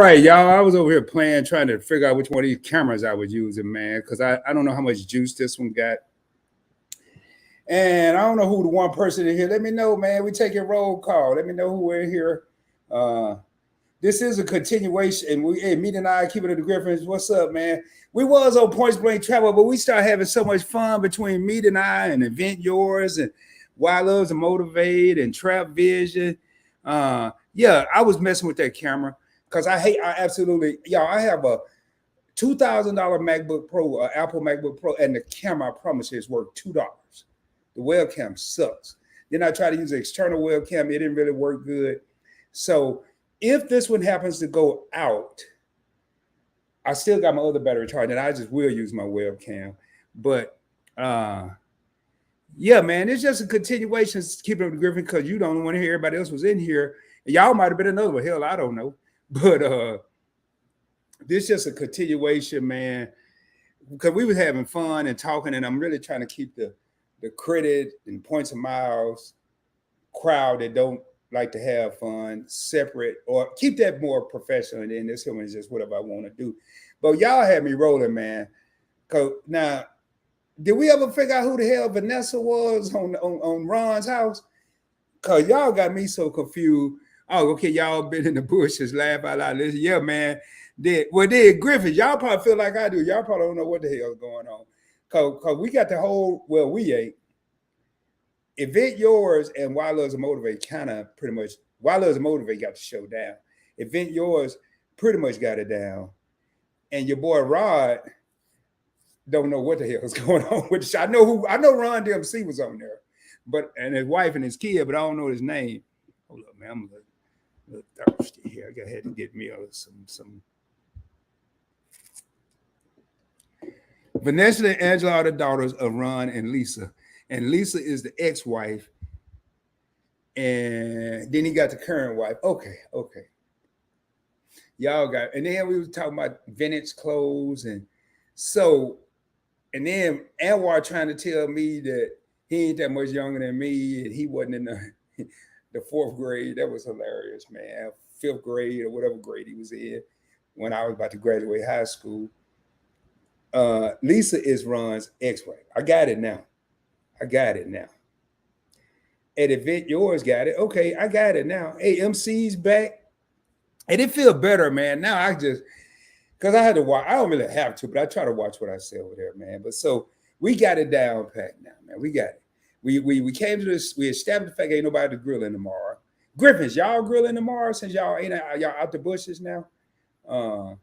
right, y'all. I was over here playing, trying to figure out which one of these cameras I was using, man, because I don't know how much juice this one got. And I don't know who the one person in here. Let me know, man. We taking roll call. Let me know who in here. Uh, this is a continuation. And me and I keeping it the Griffins. What's up, man? We was on Points Blank Travel, but we started having so much fun between Meet and I and Event Yours and Wild Loves and Motivate and Trap Vision. Yeah, I was messing with that camera because I absolutely, y'all, I have a $2,000 MacBook Pro, Apple MacBook Pro, and the camera, I promise you, is worth $2. The webcam sucks. Then I tried to use an external webcam. It didn't really work good. So if this one happens to go out, I still got my other battery charged, and I just will use my webcam. But yeah, man, it's just a continuation keeping up with Griffin because you don't want to hear everybody else was in here. Y'all might have been another one. Hell, I don't know. But this is just a continuation, man, because we was having fun and talking, and I'm really trying to keep the credit and points of miles crowd that don't like to have fun separate, or keep that more professional. And then this one is just whatever I want to do. But y'all had me rolling, man. Cause now, did we ever figure out who the hell Vanessa was on Ron's house? Cause y'all got me so confused. Oh, okay, y'all been in the bushes, laugh out loud. Listen, yeah, man. Then Griffith, y'all probably feel like I do. Y'all probably don't know what the hell is going on. Cause we got the whole, well, we ain't. Event Yours and Wild Loves and Motivate kind of pretty much, Wild Loves and Motivate got the show down. Event Yours pretty much got it down. And your boy Rod don't know what the hell is going on with the show. I know Ron DMC was on there, but and his wife and his kid, but I don't know his name. Hold up, man. I'm a little thirsty here. I had to get me some. Vanessa and Angela are the daughters of Ron and Lisa. And Lisa is the ex-wife. And then he got the current wife. Okay. Y'all got, and then we was talking about vintage clothes. And so, and then Anwar trying to tell me that he ain't that much younger than me and he wasn't in the fourth grade. That was hilarious, man. Fifth grade or whatever grade he was in when I was about to graduate high school. Lisa is Ron's ex-wife. I got it now. At Event Yours got it. Okay, I got it now. Hey, MC's back. And it feel better, man. Now I just, because I had to watch, I don't really have to, but I try to watch what I say over there, man. But so we got it down pat now, man. We got it. We came to this, we established the fact ain't nobody grilling tomorrow. Griffins, y'all grilling tomorrow since y'all out the bushes now? Or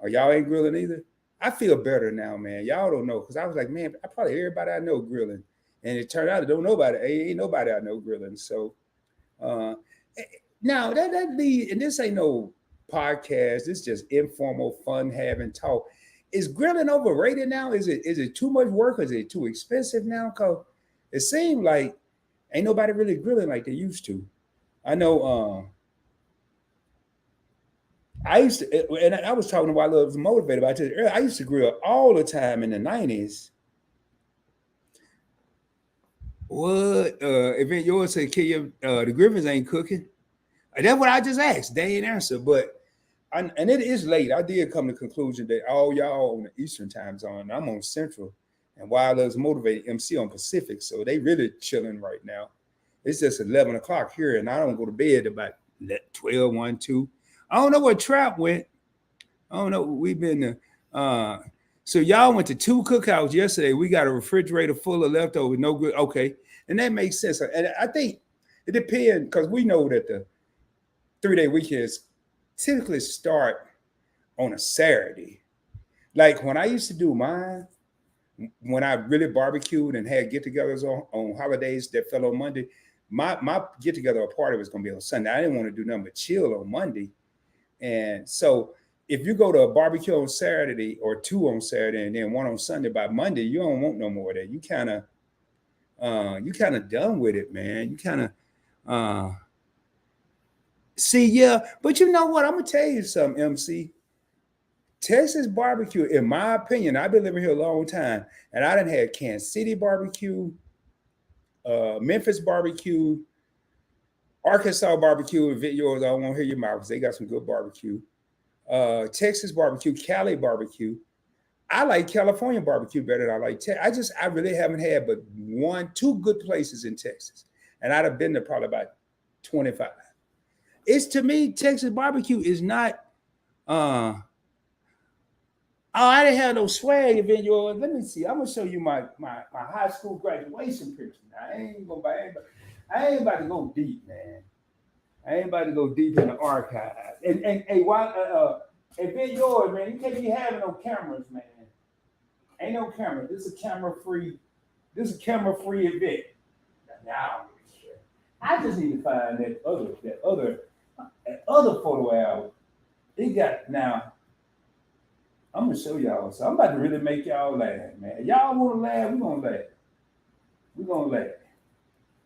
y'all ain't grilling either? I feel better now, man. Y'all don't know, because I was like, man, I probably everybody I know grilling. And it turned out I don't nobody, ain't nobody I know grilling. So now that lead, and this ain't no podcast, this is just informal, fun having talk. Is grilling overrated now? Is it too much work? Or is it too expensive now? Cause it seemed like ain't nobody really grilling like they used to. I know I used to, and I was talking about I was motivated about this earlier. I used to grill all the time in the 90s. What Event Yours said, can you, the Griffins ain't cooking? And that's what I just asked. They ain't answer, but and it is late. I did come to the conclusion that all y'all on the Eastern time zone, I'm on Central, and Wild Loves Motivated MC on Pacific, so they really chilling right now. It's just 11 o'clock here, and I don't go to bed about 12, 1, 2. I don't know where Trap went. I don't know. We've been so y'all went to 2 cookouts yesterday. We got a refrigerator full of leftovers, no good. Okay, and that makes sense. And I think it depends because we know that the 3-day weekends typically start on a Saturday. Like when I used to do mine, when I really barbecued and had get-togethers on holidays that fell on Monday, my get-together or party was going to be on Sunday. I didn't want to do nothing but chill on Monday. And so if you go to a barbecue on Saturday or 2 on Saturday and then 1 on Sunday, by Monday, you don't want no more of that. You kind of done with it, man. You kind of see, yeah. But you know what? I'm gonna tell you something, MC. Texas barbecue, in my opinion, I've been living here a long time, and I done had Kansas City barbecue, Memphis barbecue, Arkansas barbecue. If it yours, I don't want to hear your mouth because they got some good barbecue. Texas barbecue, Cali barbecue. I like California barbecue better than I like Texas. I really haven't had but two good places in Texas, and I'd have been there probably about 25. It's to me, Texas barbecue is not. Oh, I didn't have no swag event. Let me see. I'm gonna show you my high school graduation picture. Now, I ain't about to go deep, man. I ain't about to go deep in the archives. And hey, why event yours, man? You can't be having no cameras, man. Ain't no camera. This is a camera free. This is a camera free event. Now I just need to find that other photo album. It got now. I'm gonna show y'all. So I'm about to really make y'all laugh, man. Y'all wanna laugh? We're gonna laugh. We're gonna laugh.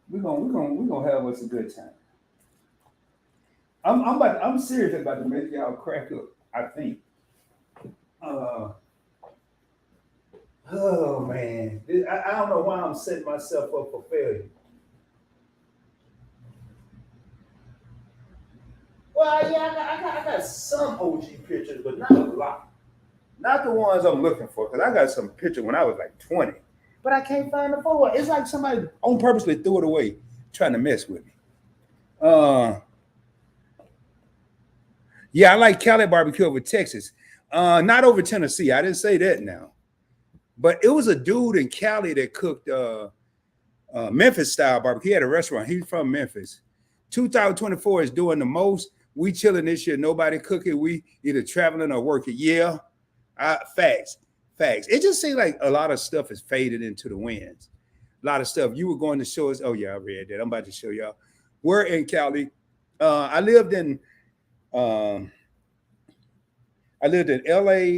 We're gonna have us a good time. I'm serious about to make y'all crack up. I think. Uh, oh man, I don't know why I'm setting myself up for failure. Well, yeah, I got some OG pictures, but not a lot. Not the ones I'm looking for, because I got some pictures when I was like 20. But I can't find the photo. It's like somebody on purposely threw it away, trying to mess with me. Yeah, I like Cali barbecue over Texas. Not over Tennessee. I didn't say that now. But it was a dude in Cali that cooked Memphis style barbecue. He had a restaurant. He's from Memphis. 2024 is doing the most. We chilling this year. Nobody cooking. We either traveling or working. Yeah, facts. It just seems like a lot of stuff is faded into the winds. A lot of stuff. You were going to show us. Oh yeah, I read that. I'm about to show y'all. We're in Cali. I lived in LA.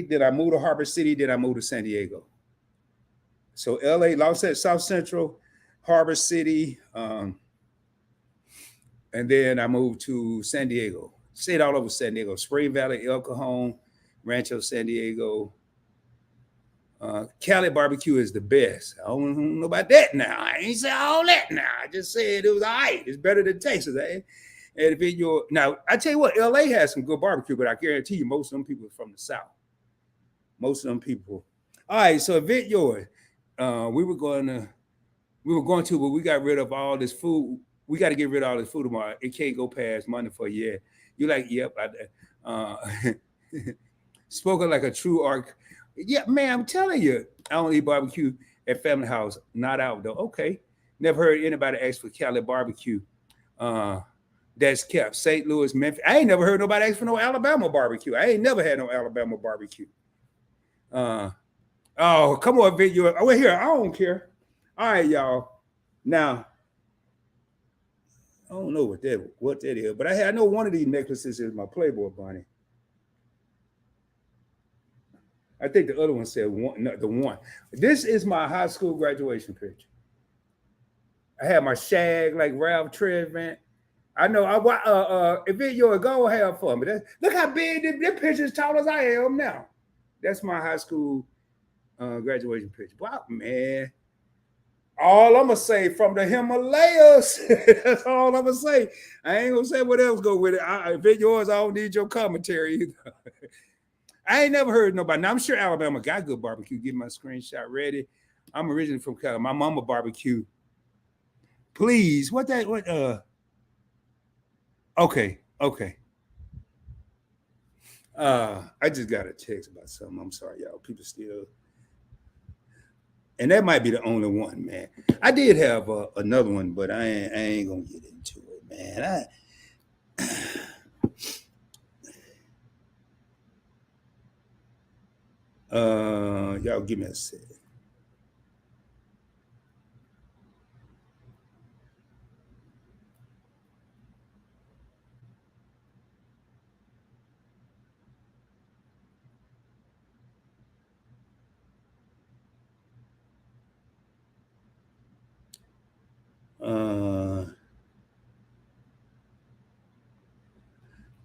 Then I moved to Harbor City. Then I moved to San Diego. So LA, Los Angeles, South Central, Harbor City, and then I moved to San Diego. Stayed all over San Diego, Spring Valley, El Cajon, Rancho San Diego. Cali barbecue is the best. I don't know about that now. I ain't say all that now. I just said it was all right. It's better than Texas. Eh? And if you're now, I tell you what, LA has some good barbecue, but I guarantee you, most of them people are from the South. Most of them people. All right, so event yours. We were going to, but we got rid of all this food. We got to get rid of all this food tomorrow. It can't go past Monday for a year. You're like, yep. Spoken like a true arc. Yeah, man, I'm telling you, I don't eat barbecue at family house. Not out though. Okay. Never heard anybody ask for Cali barbecue. That's kept St. Louis, Memphis. I ain't never heard nobody ask for no Alabama barbecue. I ain't never had no Alabama barbecue. Oh, come on, video. Oh, here, I don't care. All right, y'all. Now, I don't know what that is, but I know one of these necklaces is my Playboy bunny. I think the other one said one, no, the one. This is my high school graduation picture. I had my shag like Ralph Tresvant. I know. If it you're go have fun, but look how big this picture is tall as I am now. That's my high school graduation picture. Wow, man. All I'm gonna say from the Himalayas. That's all I'm gonna say. I ain't gonna say what else go with it. If it's yours, I don't need your commentary either. I ain't never heard nobody. Now I'm sure Alabama got good barbecue. Get my screenshot ready. I'm originally from California. My mama barbecue. Please, what? Okay. I just got a text about something. I'm sorry, y'all. People still. And that might be the only one, man. I did have another one, but I ain't gonna get into it, man. Y'all give me a second.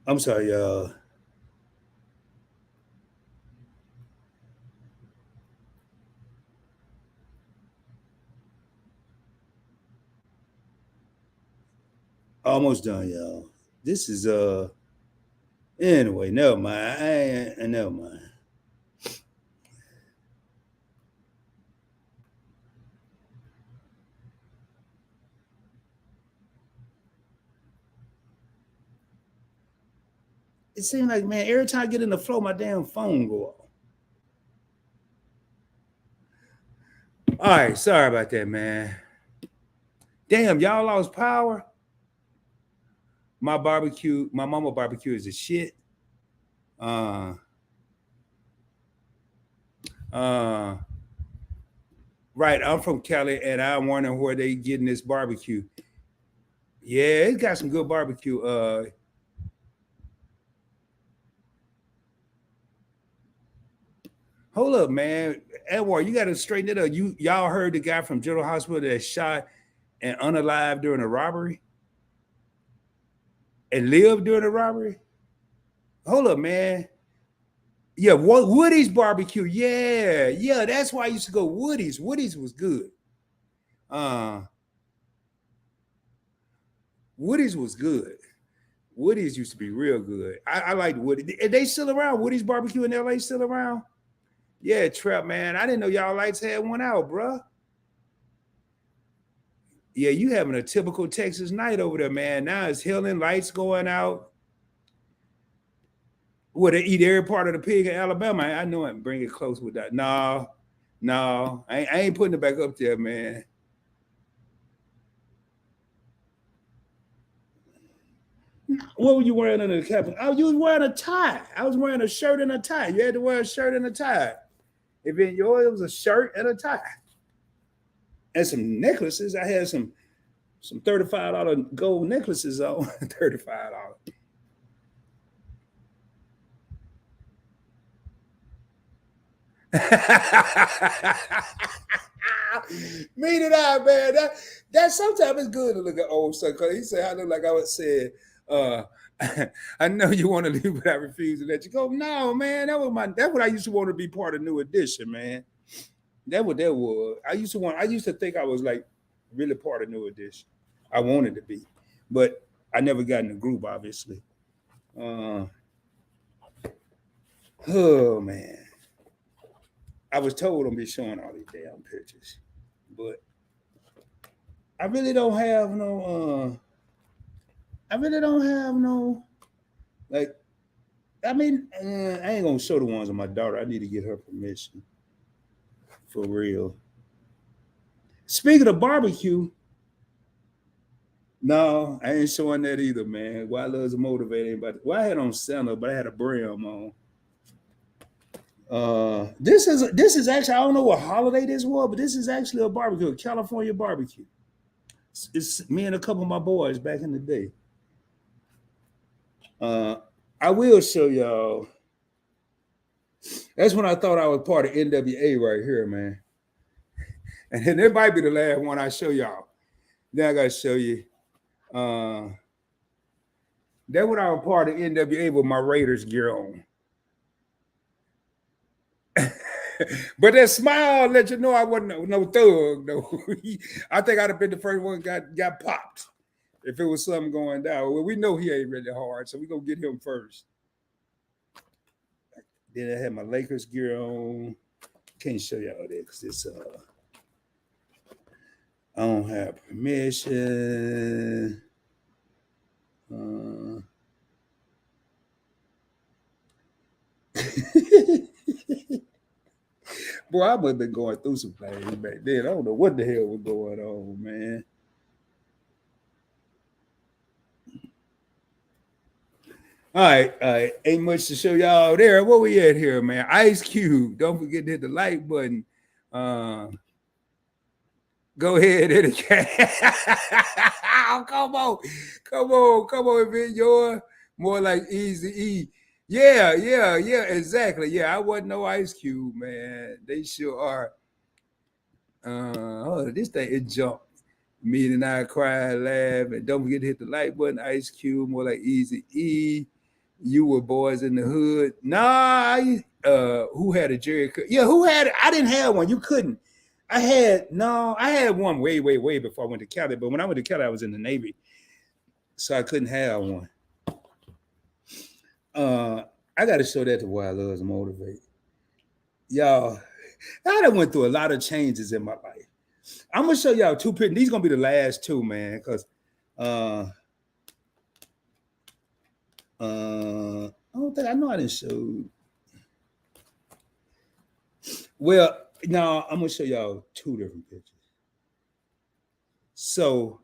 I'm sorry, y'all. Almost done, y'all. This is Anyway, never mind. Never mind. It seems like, man, every time I get in the flow, my damn phone go off. All right, sorry about that, man. Damn, y'all lost power. My mama barbecue is a shit. Uh, uh, right. I'm from Cali, and I'm wondering where they getting this barbecue. Yeah, it's got some good barbecue. Hold up, man. Edward, you got to straighten it up. Y'all heard the guy from General Hospital that shot and unalive during a robbery and lived during a robbery? Hold up, man. Yeah, Woody's barbecue. Yeah, yeah. That's why I used to go Woody's. Woody's was good. Uh, Woody's was good. Woody's used to be real good. I liked Woody. Are they still around? Woody's barbecue in LA still around? Yeah, Trap, man. I didn't know y'all lights had one out, bruh. Yeah, you having a typical Texas night over there, man. Now it's Helen lights going out. Would they eat every part of the pig in Alabama? I know it. Bring it close with that. No, no, I ain't putting it back up there, man. What were you wearing under the cap? Oh, you was wearing a tie. I was wearing a shirt and a tie. You had to wear a shirt and a tie. If in yours, it was a shirt and a tie. And some necklaces. I had some $35 gold necklaces on. $35. Mean it out, man. That sometimes it's good to look at old stuff. Cause he said, I look like I would say, uh, I know you want to leave, but I refuse to let you go. No, man, that's what I used to want to be part of New Edition, man. That what that was. I used to think I was like really part of New Edition. I wanted to be, but I never got in the group, obviously. Uh, oh man. I was told don't be showing all these damn pictures. But I really don't have no I really don't have no like I mean, I ain't gonna show the ones of my daughter. I need to get her permission for real. Speaking of barbecue, no, I ain't showing that either, man. Why loves motivating, but well, I had on Santa, but I had a brim on. This is actually I don't know what holiday this was, but this is actually a barbecue, a California barbecue. It's me and a couple of my boys back in the day. Uh, I will show y'all. That's when I thought I was part of NWA right here, man. And then it might be the last one I show y'all. Then I gotta show you. Uh, that when I was part of NWA with my Raiders gear on. But that smile let you know I wasn't no thug. No, I think I'd have been the first one got popped if it was something going down. Well, we know he ain't really hard, so we gonna get him first. Then I had my Lakers gear on. Can't show y'all that because it's I don't have permission. Boy, I must have been going through some things back then. I don't know what the hell was going on, man. All right. Ain't much to show y'all there. What we at here, man? Ice Cube. Don't forget to hit the like button. Go ahead, hit it. Oh, come on. If it's yours, more like Easy E. Yeah, exactly. Yeah, I wasn't no Ice Cube, man. They sure are. This thing it jumped. Me and I cried, laugh, and don't forget to hit the like button. Ice Cube, more like Easy E. You were boys in the hood. Nah, who had a Jerry? Yeah, who had it? I didn't have one. You couldn't. I had one way before I went to Cali. But when I went to Cali, I was in the Navy, so I couldn't have one. I got to show that to Why Loves Motivate. Y'all, I done went through a lot of changes in my life. I'm gonna show y'all two pictures. These gonna be the last two, man, because I don't think I know I didn't show. Well, now I'm gonna show y'all two different pictures. So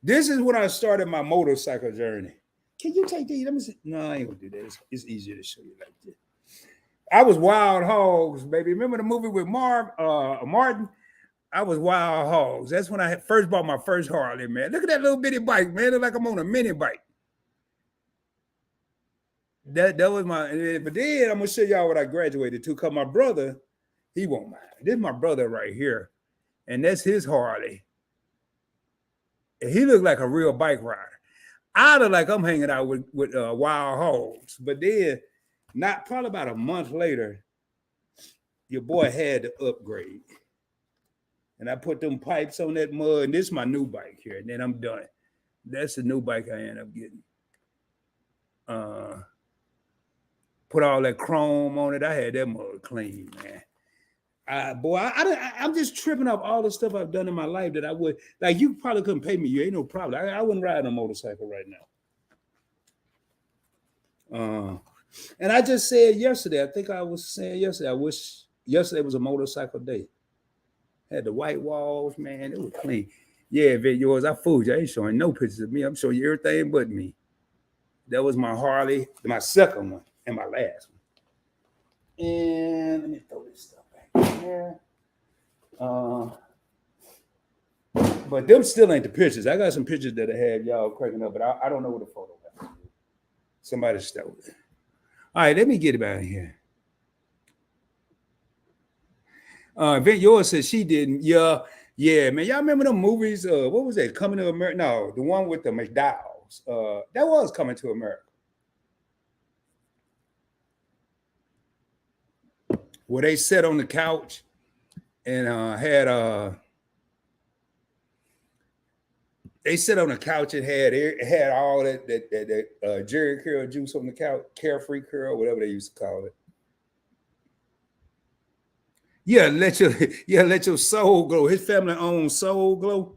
this is when I started my motorcycle journey. Can you take these? Let me see. No, I ain't gonna do that. It's easier to show you like this. I was Wild Hogs, baby. Remember the movie with Martin? I was Wild Hogs. That's when I first bought my first Harley, man. Look at that little bitty bike, man. Look like I'm on a mini bike. That was my, but then I'm gonna show y'all what I graduated to. Cause my brother, he won't mind. This is my brother right here, and that's his Harley. And he looked like a real bike rider. I look like I'm hanging out with Wild Hogs. But then, not probably about a month later, your boy had to upgrade. And I put them pipes on that mud, and this is my new bike here. And then I'm done. That's the new bike I end up getting. Put all that chrome on it. I had that mud clean, man. I'm just tripping up all the stuff I've done in my life that I would, like, you probably couldn't pay me. You ain't no problem. I wouldn't ride a motorcycle right now. And I just said yesterday, I think I was saying yesterday, I wish yesterday was a motorcycle day. Had the white walls, man. It was clean. Yeah, Vic, yours, I fooled you. I ain't showing no pictures of me. I'm showing you everything but me. That was my Harley, my second one, and my last one. And let me throw this stuff back in there. But them still ain't the pictures. I got some pictures that I have y'all cracking up, but I don't know what the photo is. Somebody stole it. All right, let me get it out of here. Vint Yours says she didn't. Yeah, man. Y'all remember them movies? What was that? Coming to America? No, the one with the McDowells. That was Coming to America. Where they sat on the couch and they sit on the couch and had all that Jerry curl juice on the couch, carefree curl, whatever they used to call it. Yeah, let your soul glow. His family owns Soul Glow.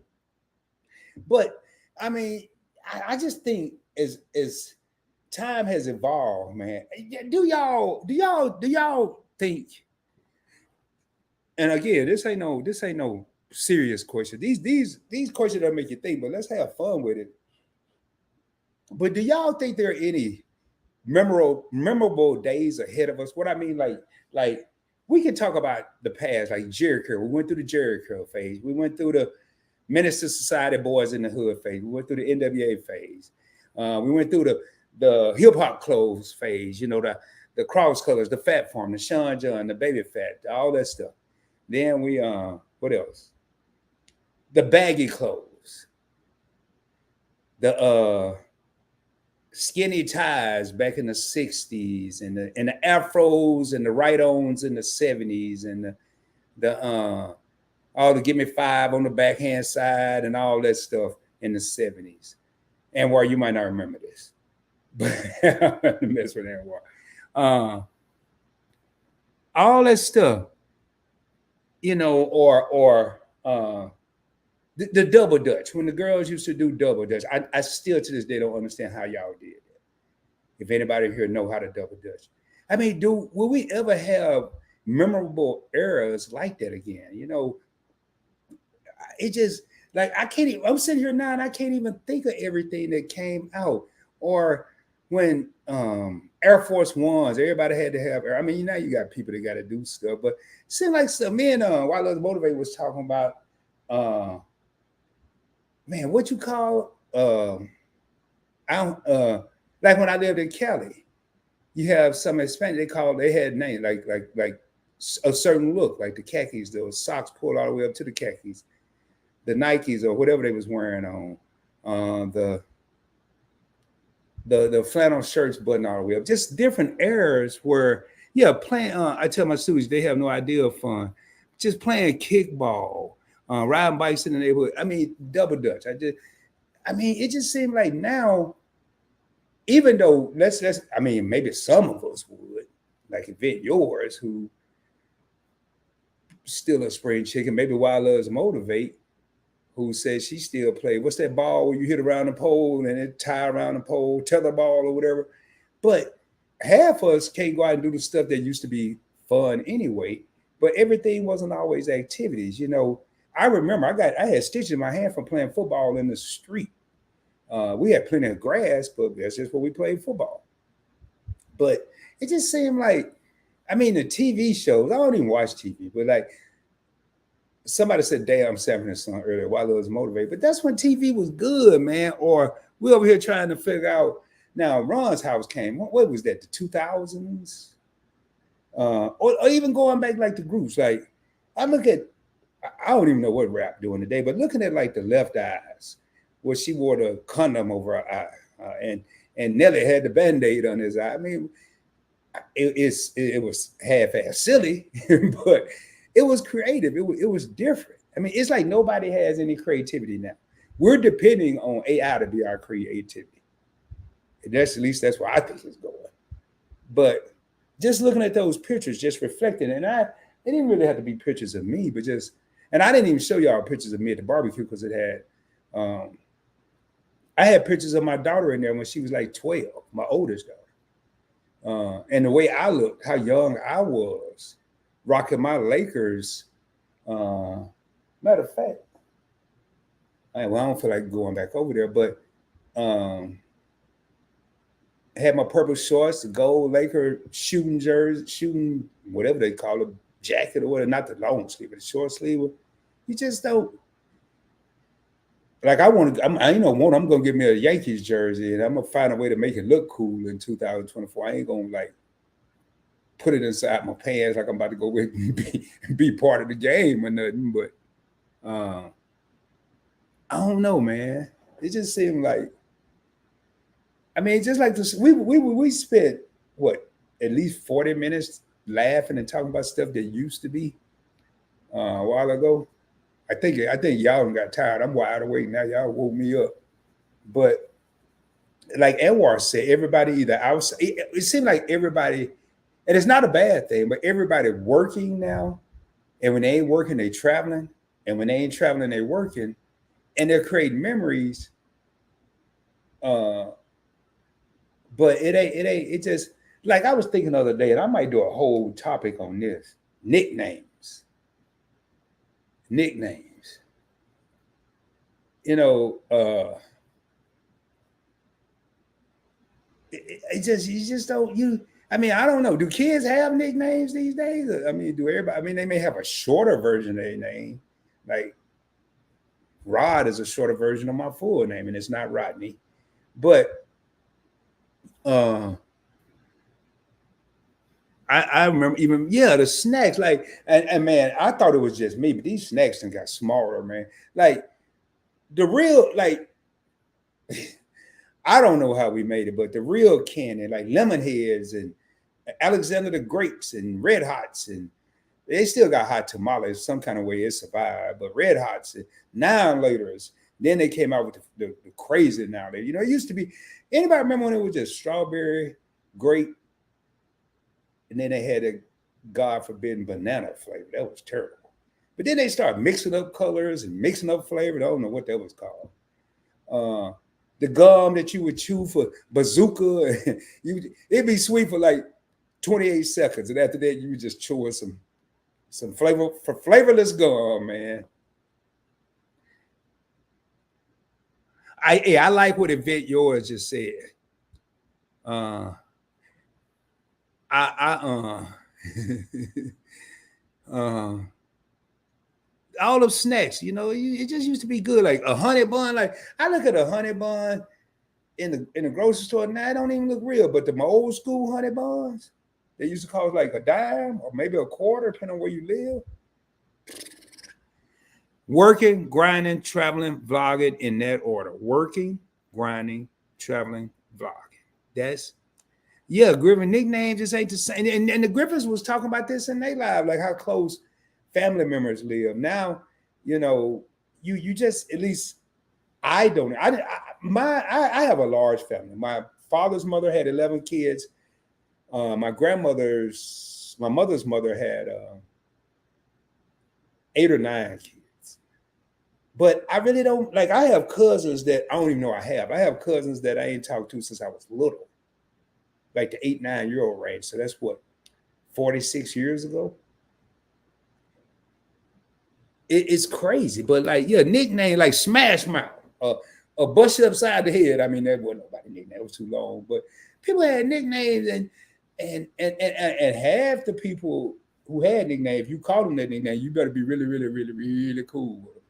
But I mean, I just think as time has evolved, man. Do y'all think? And again, this ain't no serious question. These questions don't make you think, but let's have fun with it. But do y'all think there are any memorable days ahead of us? What I mean, like we can talk about the past, like Jerry Curl. We went through the Jerry Curl phase. We went through the Minister Society Boys in the Hood phase. We went through the NWA phase. We went through the hip hop clothes phase. You know, the cross colors, the Fat Farm, the Sean John, the Baby Fat, all that stuff. Then we what else? The baggy clothes, the skinny ties back in the 60s, and the afros and the right-ons in the 70s, and the all the give me five on the backhand side and all that stuff in the 70s. And where you might not remember this, but mess with that. All that stuff, you know, or the double dutch. When the girls used to do double dutch, I still to this day don't understand how y'all did that. If anybody here know how to double dutch, I mean, will we ever have memorable eras like that again? You know, it just like I can't even, I'm sitting here now and I can't even think of everything that came out. Or when Air Force Ones, everybody had to have. I mean, now you got people that got to do stuff, but it seemed like some men Why Loves Motivate was talking about man, what you call like when I lived in Cali, you have some Hispanic, they had names like a certain look, like the khakis, those socks pulled all the way up to the khakis, the Nikes or whatever they was wearing on, the flannel shirts button all the way up, just different eras where, yeah, playing, I tell my students, they have no idea of fun, just playing kickball, riding bikes in the neighborhood. I mean, double dutch. It just seemed like now even though let's I mean, maybe some of us would, like Event Yours, who still a spring chicken, maybe Wild Loves Motivate, who says she still play. What's that ball where you hit around the pole and it tie around the pole, tether ball or whatever? But half of us can't go out and do the stuff that used to be fun anyway. But everything wasn't always activities. You know, I remember I had stitches in my hand from playing football in the street. We had plenty of grass, but that's just where we played football. But it just seemed like, I mean, the TV shows, I don't even watch TV, but like somebody said, damn, Sanford and Son earlier, while it was motivated. But that's when TV was good, man. Or we over here trying to figure out, now Ron's House came, what was that, the 2000s? Or even going back like the groups. Like, I look at, I don't even know what rap doing today, but looking at like the Left Eyes, where she wore the condom over her eye, and Nelly had the Band-Aid on his eye. I mean, it was half-ass silly, but it was creative. It was different. I mean, it's like nobody has any creativity now. We're depending on AI to be our creativity. And that's, at least that's where I think it's going. But just looking at those pictures, just reflecting, and it didn't really have to be pictures of me, but just, and I didn't even show y'all pictures of me at the barbecue because it had, I had pictures of my daughter in there when she was like 12, my oldest daughter. And the way I looked, how young I was, rocking my Lakers. Matter of fact, I don't feel like going back over there, but had my purple shorts, the gold Laker shooting jersey, shooting whatever they call it, jacket or whatever, not the long sleeve, but the short sleeve. You just don't. Like I ain't no one. I'm gonna give me a Yankees jersey, and I'm gonna find a way to make it look cool in 2024. I ain't gonna like put it inside my pants like I'm about to go with be part of the game or nothing. But I don't know, man. It just seemed like, I mean, just like this, we spent what, at least 40 minutes laughing and talking about stuff that used to be a while ago. I think y'all got tired. I'm wide awake now. Y'all woke me up. But like Anwar said, everybody either outside. It seemed like everybody, and it's not a bad thing, but everybody working now. And when they ain't working, they traveling. And when they ain't traveling, they working. And they're creating memories. But it just, like I was thinking the other day, and I might do a whole topic on this. Nicknames. You know, it just, you just don't, I mean, I don't know. Do kids have nicknames these days? I mean, do everybody, I mean, they may have a shorter version of their name. Like Rod is a shorter version of my full name, and it's not Rodney. But I remember even, the snacks, like, and man, I thought it was just me, but these snacks then got smaller, man. Like the real, like, I don't know how we made it, but the real candy, like lemon heads and Alexander the Grapes and Red Hots, and they still got hot tamales, some kind of way it survived, but Red Hots and 9 laters. Then they came out with the crazy now. You know, it used to be, anybody remember when it was just strawberry, grape, and then they had a God forbidden banana flavor? That was terrible. But then they started mixing up colors and mixing up flavors. I don't know what that was called. The gum that you would chew for bazooka, it'd be sweet for like 28 seconds, and after that, you would just chew some flavorless gum, man. I like what Event Yours just said. All of snacks, it just used to be good. Like a honey bun, like I look at a honey bun in the grocery store now, it don't even look real. But my old school honey buns, they used to cost like a dime or maybe a quarter, depending on where you live. Working, grinding, traveling, vlogging, in that order. Working, grinding, traveling, vlogging. That's, Griffin nicknames just ain't the same. And the Griffins was talking about this in their live, like how close family members live. Now, you just, at least I don't. I have a large family. My father's mother had 11 kids. My mother's mother had 8 or 9 kids. But I really don't like. I have cousins that I don't even know I have. I have cousins that I ain't talked to since I was little, like the 8, 9 year old range. So that's what 46 years ago. It's crazy, but like yeah, nickname like Smash Mouth, Bust You Upside the Head. I mean, that wasn't nobody nickname. It was too long, but people had nicknames, and half the people who had nicknames, if you call them that nickname, you better be really, really, really, really cool with them.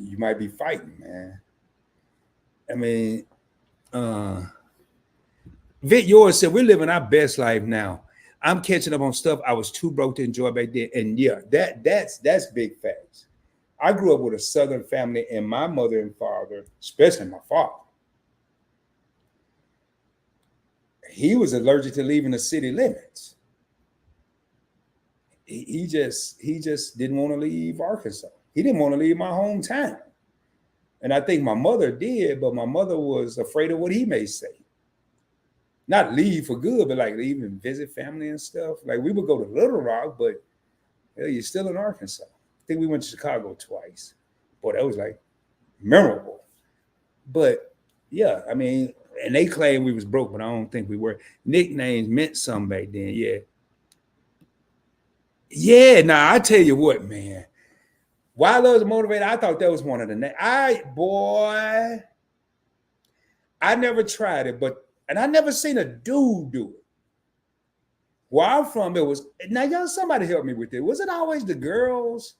You might be fighting, man. I mean, uh, Vic Yours said we're living our best life now. I'm catching up on stuff I was too broke to enjoy back then. And yeah, that's big facts. I grew up with a Southern family, and my mother and father, especially my father, he was allergic to leaving the city limits. He just didn't want to leave Arkansas. He didn't want to leave my hometown. And I think my mother did, but my mother was afraid of what he may say. Not leave for good, but like leave and visit family and stuff. Like we would go to Little Rock, but hell, you're still in Arkansas. I think we went to Chicago twice. Boy, that was like memorable. But yeah, I mean, and they claim we was broke, but I don't think we were. Nicknames meant something back then. Yeah. Yeah, nah, I tell you what, man. Why Love's Motivator, I thought that was one of the names. I never tried it, and I never seen a dude do it. Where I'm from, it was now y'all somebody help me with it. Was it always the girls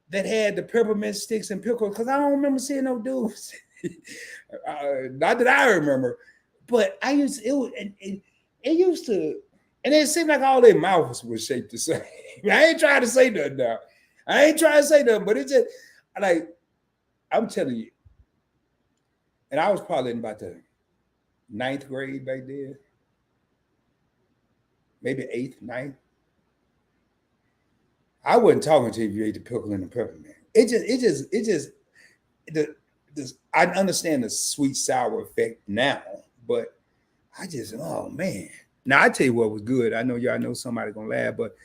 that had the peppermint sticks and pickles? Because I don't remember seeing no dudes. Not that I remember, but I used it used to, and it seemed like all their mouths were shaped the same. I ain't trying to say nothing now. I ain't trying to say nothing, but it just like I'm telling you, and I was probably in about the 9th grade back then, maybe 8th, 9th. I wasn't talking to you if you ate the pickle and the peppermint. I understand the sweet sour effect now, but oh man. Now I tell you what was good. I know y'all know somebody gonna laugh, but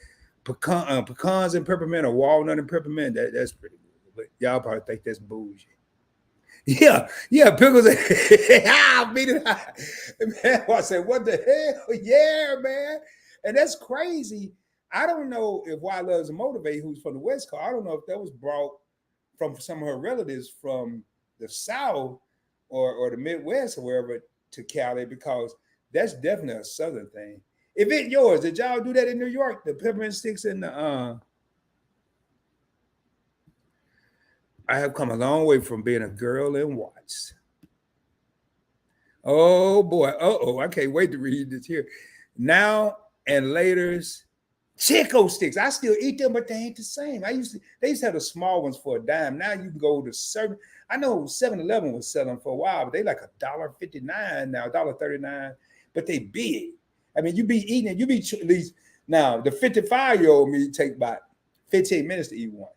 pecans and peppermint or walnut and peppermint, that's pretty good. But y'all probably think that's bullshit. Yeah, pickles. I beat it. Man, I said, what the hell? Yeah, man. And that's crazy. I don't know if Why Loves Motivate, who's from the West Coast, I don't know if that was brought from some of her relatives from the South or the Midwest or wherever to Cali, because that's definitely a Southern thing. If it's yours, did y'all do that in New York? The peppermint sticks and the I have come a long way from being a girl in Watts. Oh boy. I can't wait to read this here. Now and later's Chico sticks. I still eat them, but they ain't the same. They used to have the small ones for a dime. Now you can go to certain. I know 7-Eleven was selling for a while, but they like $1.59 now, $1.39, but they big. I mean, you be eating it, you be at least now the 55-year-old me take about 15 minutes to eat one.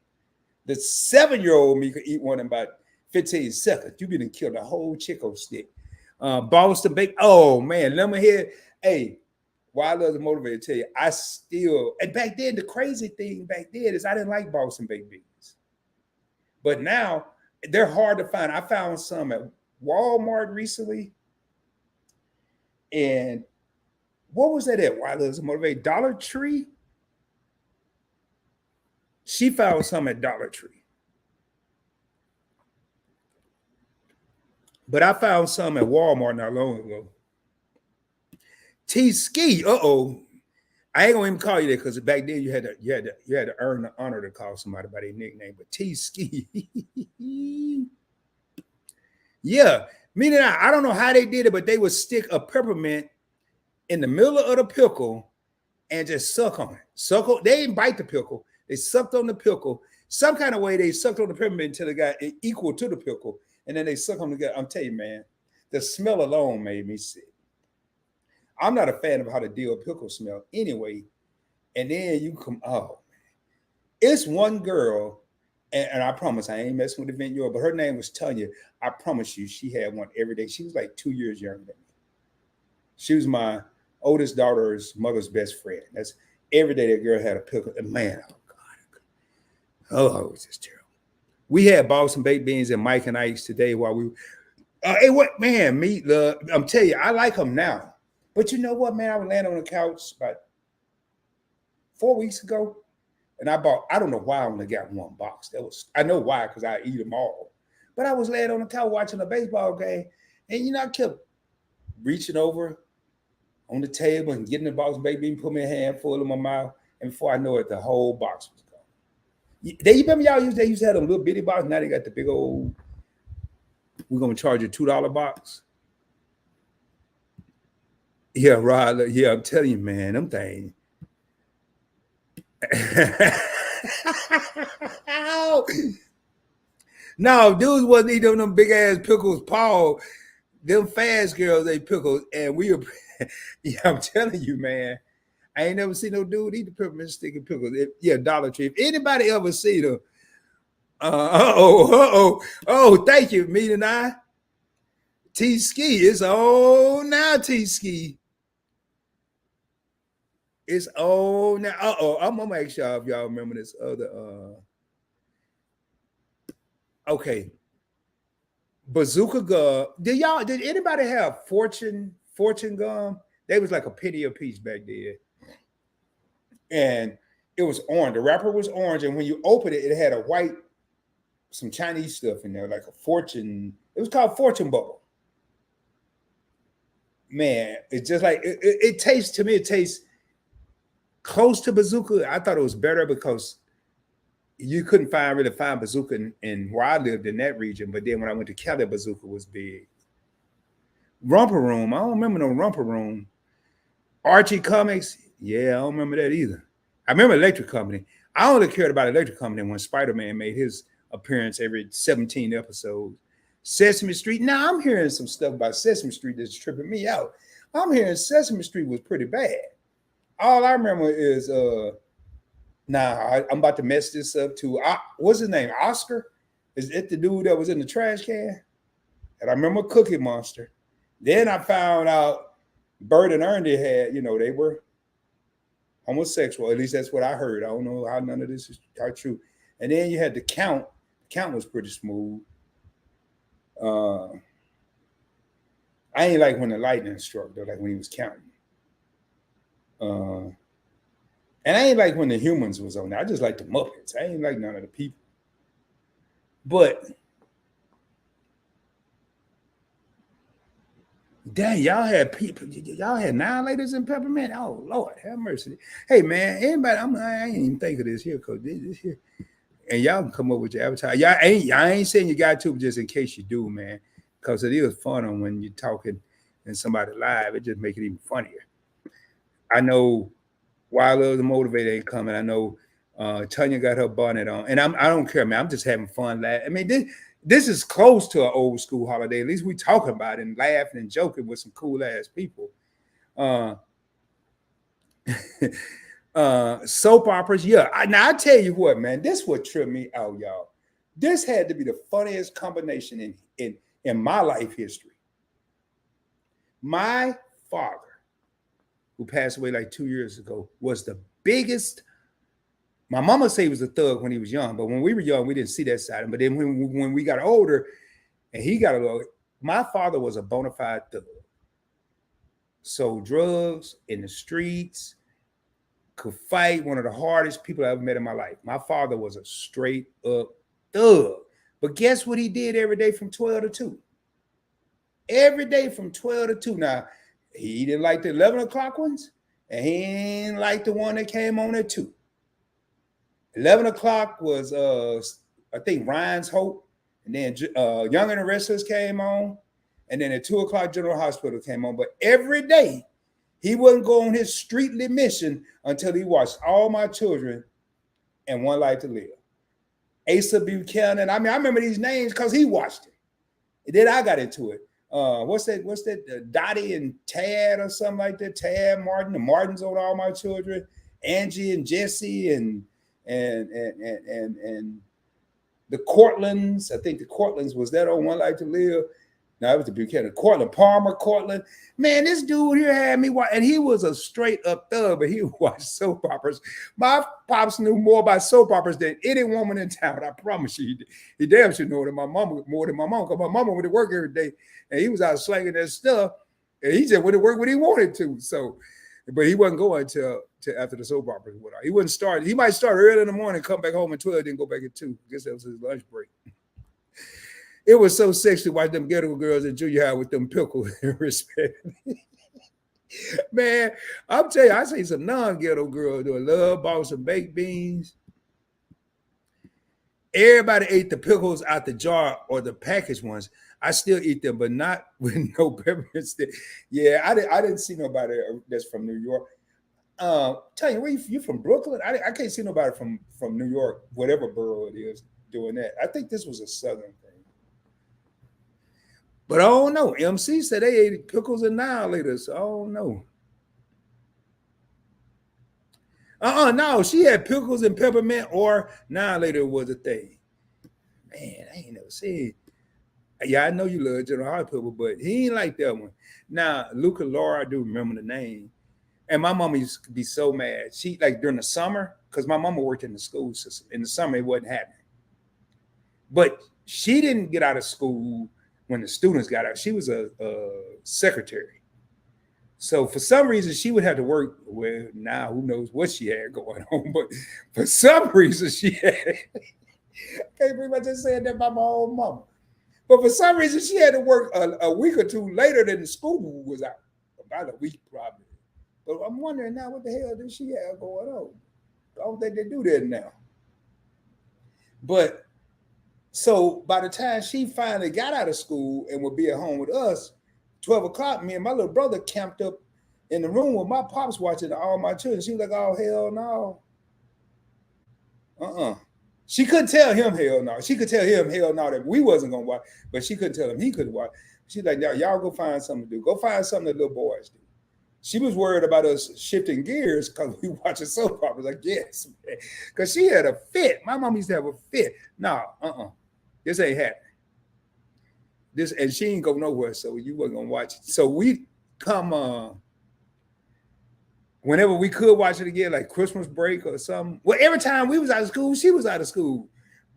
The 7-year-old me could eat one in about 15 seconds. You been killed a whole Chico stick. Boston bacon. Oh man, let me hear. Hey, why I love the motivator to tell you, I still, and back then, the crazy thing back then is I didn't like Boston baked beans. But now they're hard to find. I found some at Walmart recently. And what was that at? Why I love the motivator? Dollar Tree? She found some at Dollar Tree. But I found some at Walmart not long ago. T-Ski. I ain't gonna even call you that because back then you had to earn the honor to call somebody by their nickname. But T-Ski. Yeah. Meaning I don't know how they did it, but they would stick a peppermint in the middle of the pickle and just suck on it. They didn't bite the pickle. They sucked on the pickle. Some kind of way they sucked on the peppermint until it got equal to the pickle. And then they suck them together. I'm telling you, man, the smell alone made me sick. I'm not a fan of how the dill pickle smell anyway. And then you come, it's one girl And I promise I ain't messing with Event York, but her name was Tanya. I promise you, she had one every day. She was like 2 years younger than me. She was my oldest daughter's mother's best friend. That's every day that girl had a pickle. And man, oh God, oh, it was just terrible. We had Boston baked beans and Mike and Ike's today while we. Hey, what man? Meat love. I'm telling you, I like them now. But you know what, man? I was laying on the couch about 4 weeks ago, and I bought. I don't know why I only got one box. That was. I know why, because I eat them all. But I was laying on the couch watching a baseball game, and I kept reaching over on the table and getting the box baked bean, put me a handful in my mouth, and before I know it, the whole box was gone. They remember they used to have them little bitty box. Now they got the big old. We're gonna charge you $2 box. Yeah, Rod. Yeah, I'm telling you, man, them things. No, dudes wasn't eating them big ass pickles, Paul. Them fast girls ate pickles, and we were. Yeah, I'm telling you, man. I ain't never seen no dude eat the peppermint stick and pickles. Dollar Tree. If anybody ever see them, oh, thank you, me and I. T Ski, it's on now, T Ski. It's on now. I'm gonna make sure if y'all remember this other. Okay, Bazooka gum. Did anybody have Fortune gum? They was like a penny a piece back then, and it was orange. The wrapper was orange, and when you open it, it had a white, some Chinese stuff in there, like a Fortune. It was called Fortune Bubble. Man, it's just like it tastes to me. It tastes close to Bazooka. I thought it was better because you couldn't really find Bazooka in where I lived in that region. But then when I went to Cali, Bazooka was big. Romper Room. I don't remember no Romper Room. Archie Comics. Yeah, I don't remember that either. I remember Electric Company. I only cared about Electric Company when Spider-Man made his appearance every 17 episodes. Sesame Street. Now I'm hearing some stuff about Sesame Street that's tripping me out. I'm hearing Sesame Street was pretty bad. All I remember is I'm about to mess this up too. What's his name? Oscar? Is it the dude that was in the trash can? And I remember Cookie Monster. Then I found out Bert and Ernie had, they were homosexual. At least that's what I heard. I don't know how none of this is true. And then you had the Count. The Count was pretty smooth. I ain't like when the lightning struck, though, like when he was counting. And I ain't like when the humans was on there. I just like the Muppets. I ain't like none of the people. But dang, y'all had people. Y'all had Annihilators and Peppermint. Oh Lord, have mercy. Hey man, anybody? I ain't even think of this here, cause this here, and y'all can come up with your avatar. Y'all ain't saying you got to, but just in case you do, man, because it is fun when you're talking and somebody live. It just make it even funnier. I know Wild Love the Motivator ain't coming. I know Tanya got her bonnet on, and I don't care, man. I'm just having fun. I mean, this is close to an old school holiday. At least we talking about it and laughing and joking with some cool ass people. Soap operas, yeah. Now I tell you what, man, this would trip me out, y'all. This had to be the funniest combination in my life history. My father, who passed away like 2 years ago, was the biggest. My mama say he was a thug when he was young, but when we were young, we didn't see that side of him. But then when we got older and he got a little, my father was a bona fide thug. Sold drugs in the streets, could fight, one of the hardest people I ever met in my life. My father was a straight up thug. But guess what he did every day from 12 to 2? Every day from 12 to 2. Now, he didn't like the 11 o'clock ones, and he didn't like the one that came on at 2. 11 o'clock was, I think, Ryan's Hope, and then Young and the Restless came on, and then at 2 o'clock, General Hospital came on. But every day, he wouldn't go on his streetly mission until he watched All My Children and One Life to Live. Asa Buchanan. I mean, I remember these names because he watched it. And then I got into it. What's that? Dottie and Tad or something like that. Tad Martin. The Martins on All My Children. Angie and Jesse and the Cortlands. I think the Cortlands was that on One Life to Live. No, it was the Buchanan. Cortland Palmer, Cortland. Man, this dude here had me watch, and he was a straight up thug, but he watched soap operas. My pops knew more about soap operas than any woman in town. I promise you, he damn sure knew than my mama, more than my mom, because my mama went to work every day, and he was out slanging that stuff, and he just went to work when he wanted to. So, but he wasn't going till after the soap operas went on. He wouldn't start. He might start early in the morning, come back home at 12, then go back at 2. I guess that was his lunch break. It was so sexy to watch them ghetto girls in junior high with them pickles and respect. Man, I'm telling you, I see some non-ghetto girls doing love, bought some baked beans. Everybody ate the pickles out the jar or the packaged ones. I still eat them, but not with no peppermint. Yeah, I didn't see nobody that's from New York. Tell you, where you from Brooklyn? I can't see nobody from New York, whatever borough it is, doing that. I think this was a Southern thing. But I don't know. MC said they ate pickles and annihilators. So I don't know. No, she had pickles and peppermint or annihilator was a thing. Man, I ain't never seen. Yeah, I know you love General Hospital, but he ain't like that one. Now, Luca Laura, I do remember the name. And my mama used to be so mad. She, like during the summer, because my mama worked in the school system. In the summer, it wasn't happening. But she didn't get out of school when the students got out. She was a secretary. So for some reason, she would have to work. Well, now who knows what she had going on, but for some reason, she had. I can't believe I just said that about my own mama. But for some reason, she had to work a week or two later than the school was out. About a week, probably. But I'm wondering now, what the hell does she have going on? I don't think they do that now. But so by the time she finally got out of school and would be at home with us, 12 o'clock, me and my little brother camped up in the room with my pops watching all my children. She was like, oh, hell no. She couldn't tell him hell no. She could tell him hell no that we wasn't going to watch, but she couldn't tell him he couldn't watch. She's like, y'all go find something to do. Go find something that little boys do. She was worried about us shifting gears because we watching soap operas. Like, yes, man. Because she had a fit. My mom used to have a fit. No, this ain't happening. This, and she ain't go nowhere, so you wasn't gonna watch it. So we come whenever we could watch it again, like Christmas break or something. Well, every time we was out of school, she was out of school.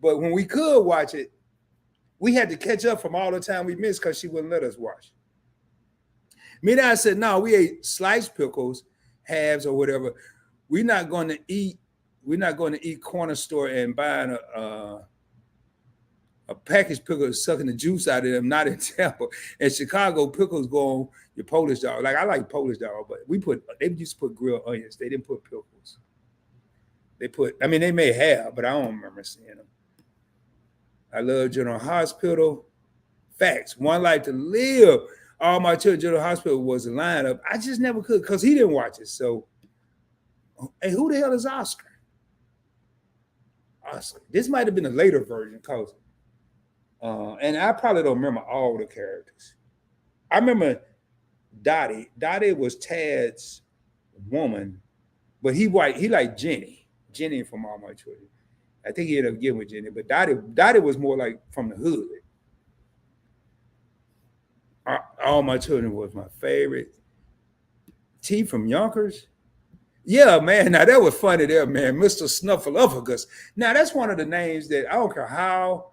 But when we could watch it, we had to catch up from all the time we missed because she wouldn't let us watch. Me and I said, no, we ate sliced pickles, halves or whatever. We're not going to eat corner store and buying a packaged pickle, sucking the juice out of them, not in Tampa. In Chicago, pickles go on your Polish dog. Like, I like Polish dog, but they used to put grilled onions. They didn't put pickles. They may have, but I don't remember seeing them. I love General Hospital. Facts. One Life to Live. All my children, General Hospital was a lineup. I just never could because he didn't watch it. So, hey, who the hell is Oscar? Oscar. This might have been a later version because, and I probably don't remember all the characters. I remember Dottie. Dottie was Tad's woman, but he liked Jenny. Jenny from All My Children. I think he ended up getting with Jenny, but Dottie was more like from the hood. All My Children was my favorite. T from Yonkers. Yeah, man. Now that was funny there, man. Mr. Snuffleupagus. Now that's one of the names that I don't care how.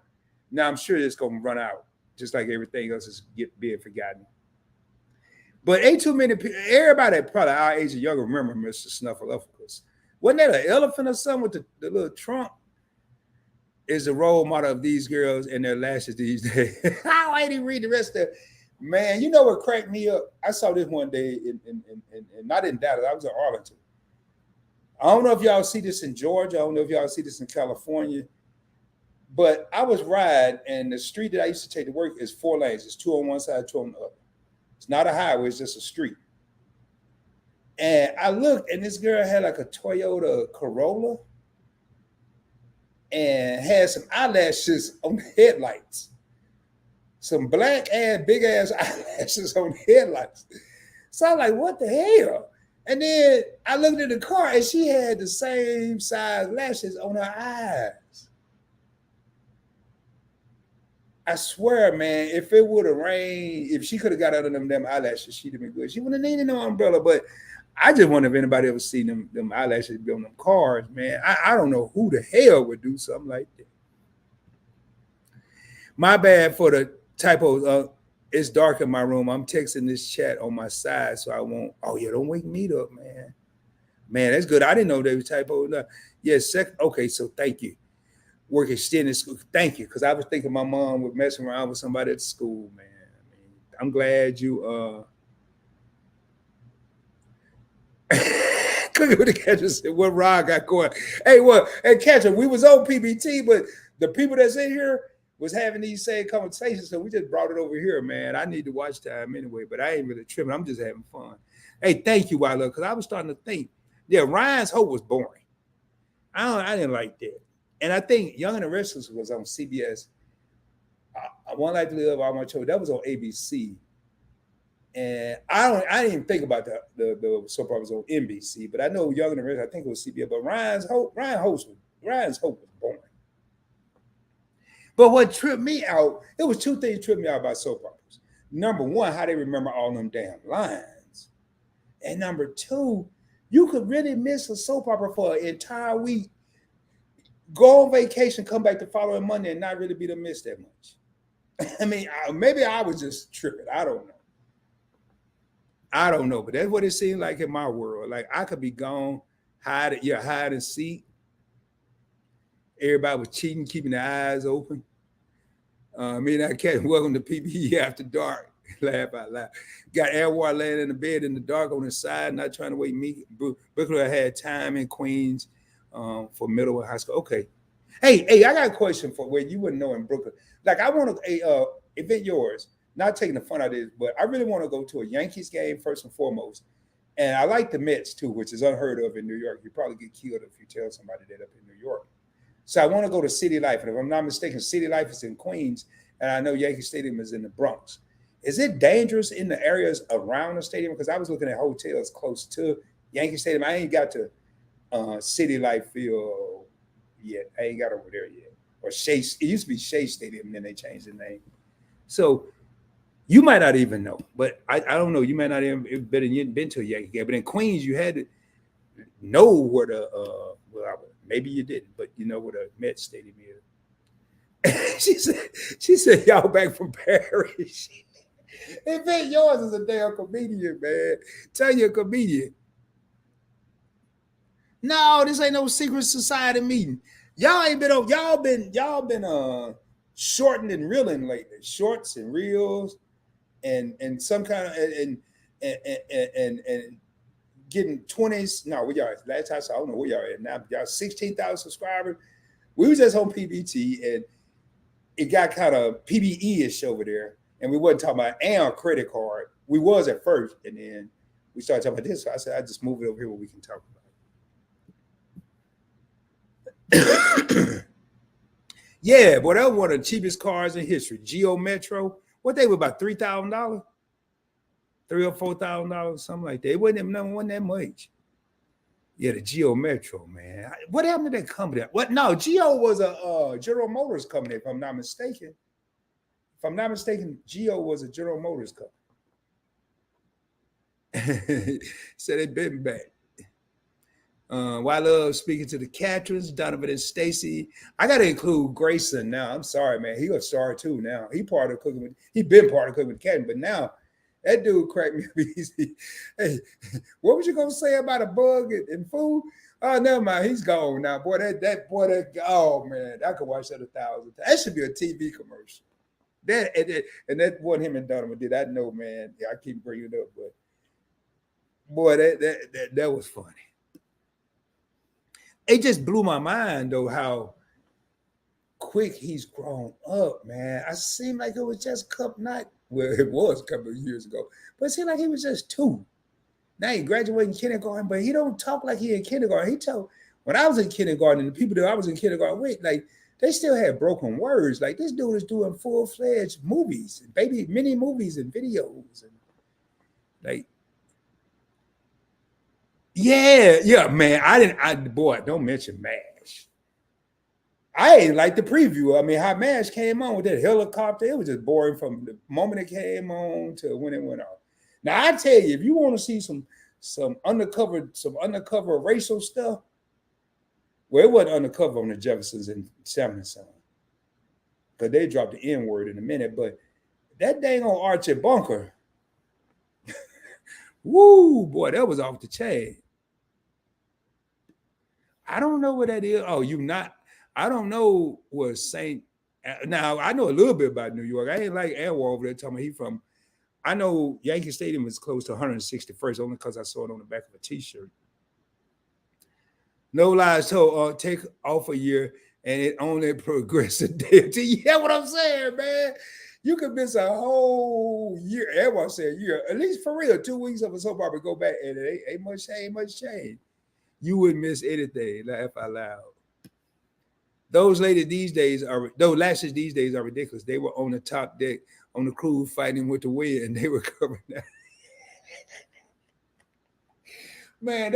Now I'm sure it's gonna run out, just like everything else is being forgotten. But ain't too many people. Everybody probably our age or younger remember Mr. Snuffleupagus. Wasn't that an elephant or something with the little trunk? Is the role model of these girls and their lashes these days. I ain't even read the rest of it. Man, you know what cracked me up? I saw this one day in not in Dallas. I was in Arlington. I don't know if y'all see this in Georgia. I don't know if y'all see this in California. But I was riding, and the street that I used to take to work is 4 lanes. It's 2 on one side, 2 on the other. It's not a highway. It's just a street. And I looked, and this girl had like a Toyota Corolla and had some eyelashes on the headlights. Some black ass, big ass eyelashes on the headlights. So I'm like, what the hell? And then I looked at the car and she had the same size lashes on her eyes. I swear, man, if it would have rained, if she could have got out of them eyelashes, she'd have been good. She wouldn't have needed no umbrella. But I just wonder if anybody ever seen them eyelashes be on them cars, man. I don't know who the hell would do something like that. My bad for the typo. It's dark in my room. I'm texting this chat on my side, so I won't. Oh yeah, don't wake me up, man. Man, that's good. I didn't know they were typo. No. Yes, okay. So thank you. Work extended school. Thank you, because I was thinking my mom was messing around with somebody at school, man. I mean, I'm glad you. Cooking with the catcher said, "What Rod got going?" Hey, well, hey, catcher, we was on PBT, but the people that's in here was having these same conversations, so we just brought it over here, man. I need to watch time anyway, but I ain't really tripping. I'm just having fun. Hey, thank you, Wilo, because I was starting to think, yeah, Ryan's Hope was boring. I didn't like that, and I think Young and the Restless was on CBS. I Want Life to Live, All My Children. That was on ABC. And I didn't even think about the soap operas on NBC, but I know Young and the Restless, I think it was CBS. But Ryan's Hope was boring. But what tripped me out, it was two things tripped me out about soap operas. Number one, how they remember all them damn lines. And number two, you could really miss a soap opera for an entire week, go on vacation, come back the following Monday, and not really be to miss that much. I mean, maybe I was just tripping. I don't know, but that's what it seemed like in my world. Like I could be gone, hide and seek. Everybody was cheating, keeping their eyes open. Me and I can't welcome to PBE After Dark. Laugh out loud. Got Airwar laying in the bed in the dark on his side, not trying to wake me. Brooklyn had time in Queens for middle and high school. Okay. Hey, I got a question for where you wouldn't know in Brooklyn. Like I want to event yours. Not taking the fun out of this, but I really want to go to a Yankees game first and foremost. And I like the Mets too, which is unheard of in New York. You probably get killed if you tell somebody that up in New York. So I want to go to City Life. And if I'm not mistaken, City Life is in Queens, and I know Yankee Stadium is in the Bronx. Is it dangerous in the areas around the stadium? Because I was looking at hotels close to Yankee Stadium. I ain't got to City Life Field yet. I ain't got over there yet. Or Shea, it used to be Shea Stadium, and then they changed the name. So you might not even know, but I don't know. You might not even been to a Yankee game. But in Queens, you had to know where the maybe you didn't, but you know where the Met Stadium is. she said, y'all back from Paris. In fact, yours is a damn comedian, man. Tell you a comedian. No, this ain't no secret society meeting. Y'all ain't been on. Y'all been shorting and reeling lately. Shorts and reels, and some kind of and getting 20s. No, we y'all last time I don't know where y'all at now. Y'all 16,000 subscribers. We was just on PBT and it got kind of PBE-ish over there. And we wasn't talking about our credit card. We was at first, and then we started talking about this. So I said, I just move it over here where we can talk about it. Yeah, boy, that was one of the cheapest cars in history. Geo Metro. What they were about $3,000, $3,000 or $4,000, something like that. It wasn't that much. Yeah, the Geo Metro, man. What happened to that company? What? No, Geo was a General Motors company, if I'm not mistaken. If I'm not mistaken, Geo was a General Motors company. So they've been back. Why love speaking to the Catrins, Donovan and Stacy. I gotta include Grayson now. I'm sorry, man. He a star too now. He been part of Cooking with Catrin, but now that dude cracked me up easy. Hey, what was you gonna say about a bug in food? Oh, never mind. He's gone now. Boy, oh man, I could watch that 1,000 times. That should be a TV commercial. That what him and Donovan did. I know, man. Yeah, I keep bringing it up, but boy, that was funny. It just blew my mind though how quick he's grown up, man. I seemed like it was just it was a couple of years ago, but it seemed like he was just 2. Now he graduating kindergarten, but he don't talk like he in kindergarten. He told when I was in kindergarten and the people that I was in kindergarten with, like they still had broken words. Like this dude is doing full-fledged movies, baby mini movies and videos, and like yeah, man. Boy, don't mention MASH. I ain't like the preview. I mean, Hot Mash came on with that helicopter. It was just boring from the moment it came on to when it went off. Now I tell you, if you want to see some undercover racial stuff, well, it wasn't undercover on the Jeffersons and Salmon Son, because they dropped the N word in a minute. But that dang on Archie Bunker, woo boy, that was off the chain. I don't know what that is. Oh, you not? I don't know what Saint. Now I know a little bit about New York. I ain't like Anwar over there telling me he from. I know Yankee Stadium is close to 161st only because I saw it on the back of a T-shirt. No lies told. Take off a year and it only progressed a day or two. You hear what I'm saying, man? You could miss a whole year. Everyone said a year, at least for real. 2 weeks of a soap opera go back and it ain't much change. You wouldn't miss anything. Laugh out loud. Those lashes these days are ridiculous. They were on the top deck on the cruise fighting with the wind. They were covering that. Man,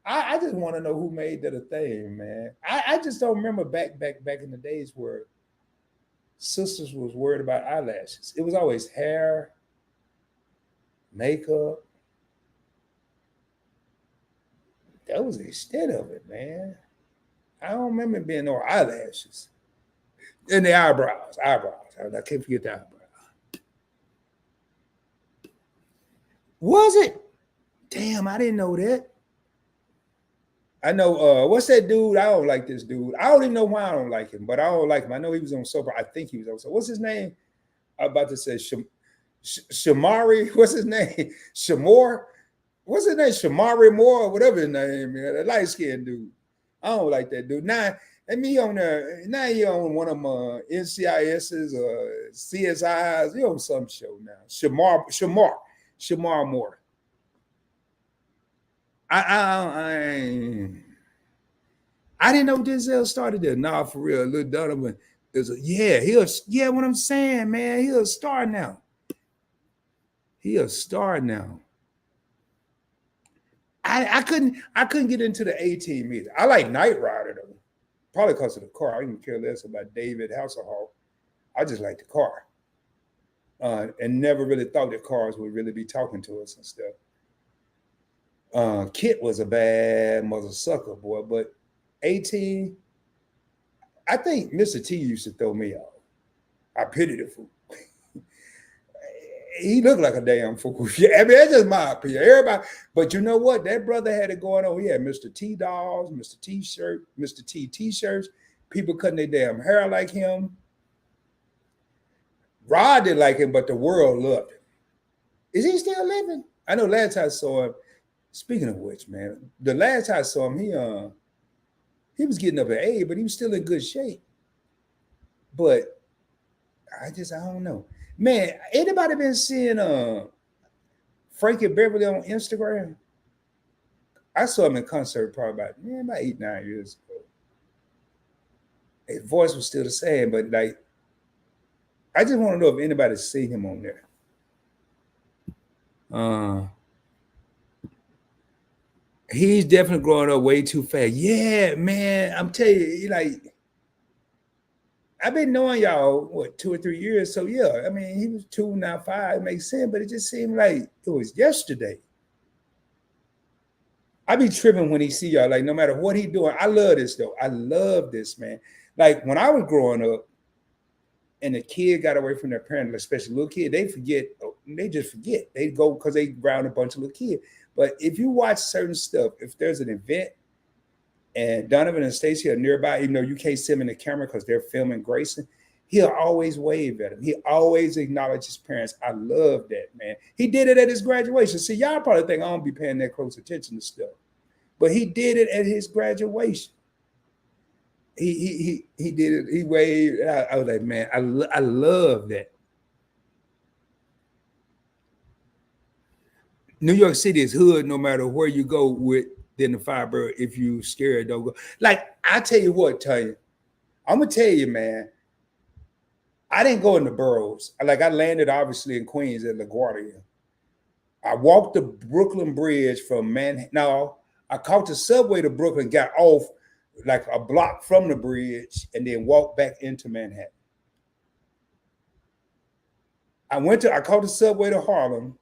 I just want to know who made that a thing, man. I just don't remember back in the days where sisters was worried about eyelashes. It was always hair, makeup. That was the extent of it, man. I don't remember being no eyelashes. And the eyebrows. I can't forget the eyebrows. Was it? Damn, I didn't know that. I know, what's that dude? I don't like this dude. I don't even know why I don't like him, but I don't like him. I know he was on soap. I think he was on soap. What's his name? I'm about to say Shamari. What's his name? Shamor? What's his name? Shamari Moore, or whatever his name is. The light-skinned dude. I don't like that dude. Now he on one of them NCISs or CSIs. He on some show now. Shamar Moore. I didn't know Denzel started there. Nah, for real. Lil Donovan is what I'm saying, man. He's a star now. I couldn't get into the A-Team either. I like Knight Rider though, probably because of the car. I didn't care less about David Hasselhoff. I just like the car, and never really thought that cars would really be talking to us and stuff. Kit was a bad mother sucker boy, but A-Team, I think Mr. T used to throw me off. I pitied the fool. He looked like a damn fool. Yeah, I mean, that's just my opinion. Everybody, but you know what? That brother had it going on. He had Mr. T dolls, Mr. T-shirt, Mr. T T-shirts. People cutting their damn hair like him. Rod didn't like him, but the world loved him. Is he still living? I know last time I saw him. Speaking of which, man, the last time I saw him, he was getting up at age, but he was still in good shape. But I don't know. Man, anybody been seeing Frankie Beverly on Instagram? I saw him in concert probably about 8-9 years ago. His voice was still the same, but like, I just want to know if anybody's seen him on there. He's definitely growing up way too fast. Yeah, man, I'm telling you, like, I've been knowing y'all, 2 or 3 years. So yeah, I mean, he was 2, now 5, makes sense, but it just seemed like it was yesterday. I be tripping when he see y'all, like, no matter what he doing. I love this though. I love this, man. Like when I was growing up and the kid got away from their parent, especially little kid, they just forget. They go because they ground a bunch of little kids. But if you watch certain stuff, if there's an event and Donovan and Stacey are nearby, even though you can't see him in the camera because they're filming Grayson, he'll always wave at him. He always acknowledges his parents. I love that, man. He did it at his graduation. See, y'all probably think I don't be paying that close attention to stuff, but he did it at his graduation. He did it. He waved. I was like, man, I love that. New York City is hood no matter where you go within the Fireborough. If you scared, don't go. Like, I tell you what, I'm going to tell you, man, I didn't go in the boroughs. Like, I landed, obviously, in Queens at LaGuardia. I walked the Brooklyn Bridge from Manhattan. No, I caught the subway to Brooklyn, got off like a block from the bridge, and then walk back into Manhattan. I caught the subway to Harlem,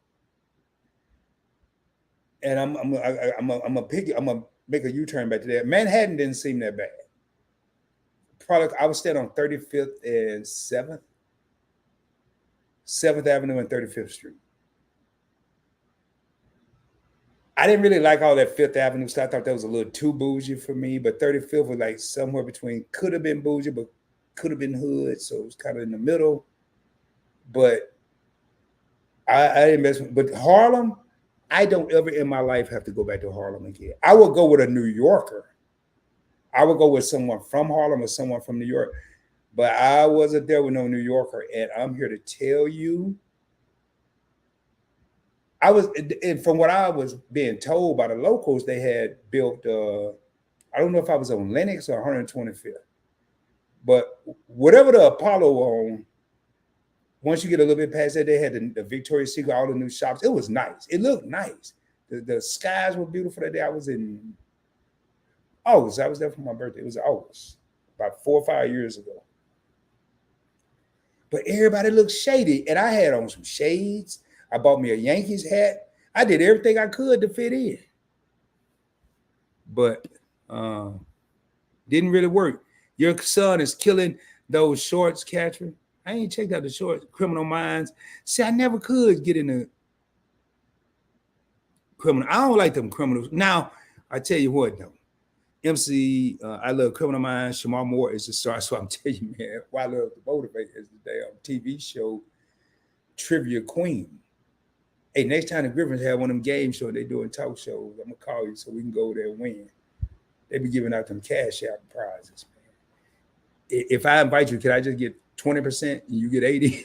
and I'm gonna make a U-turn back to there. Manhattan didn't seem that bad. Probably I was staying on 35th and 7th Avenue and 35th Street. I didn't really like all that Fifth Avenue stuff. I thought that was a little too bougie for me. But 35th was like somewhere between, could have been bougie, but could have been hood. So it was kind of in the middle. But I didn't mess with, but Harlem, I don't ever in my life have to go back to Harlem again. I would go with a New Yorker. I would go with someone from Harlem or someone from New York. But I wasn't there with no New Yorker. And I'm here to tell you, and from what I was being told by the locals, they had built, I don't know if I was on Lenox or 125th, but whatever the Apollo on, once you get a little bit past that, they had the Victoria's Secret, all the new shops. It was nice. It looked nice. The skies were beautiful that day. I was in August. I was there for my birthday. It was August, about 4 or 5 years ago. But everybody looked shady, and I had on some shades. I bought me a Yankees hat. I did everything I could to fit in. But didn't really work. Your son is killing those shorts, Catherine. I ain't checked out the shorts, Criminal Minds. See, I never could get in the criminal. I don't like them criminals. Now, I tell you what, though. MC, I love Criminal Minds. Shamar Moore is the star. So I'm telling you, man, why I love to motivate is the damn TV show Trivia Queen. Hey, next time the Griffins have one of them game shows they doing talk shows, I'm gonna call you so we can go there and win. They be giving out them cash out prizes, man. If I invite you, can I just get 20% and you get 80?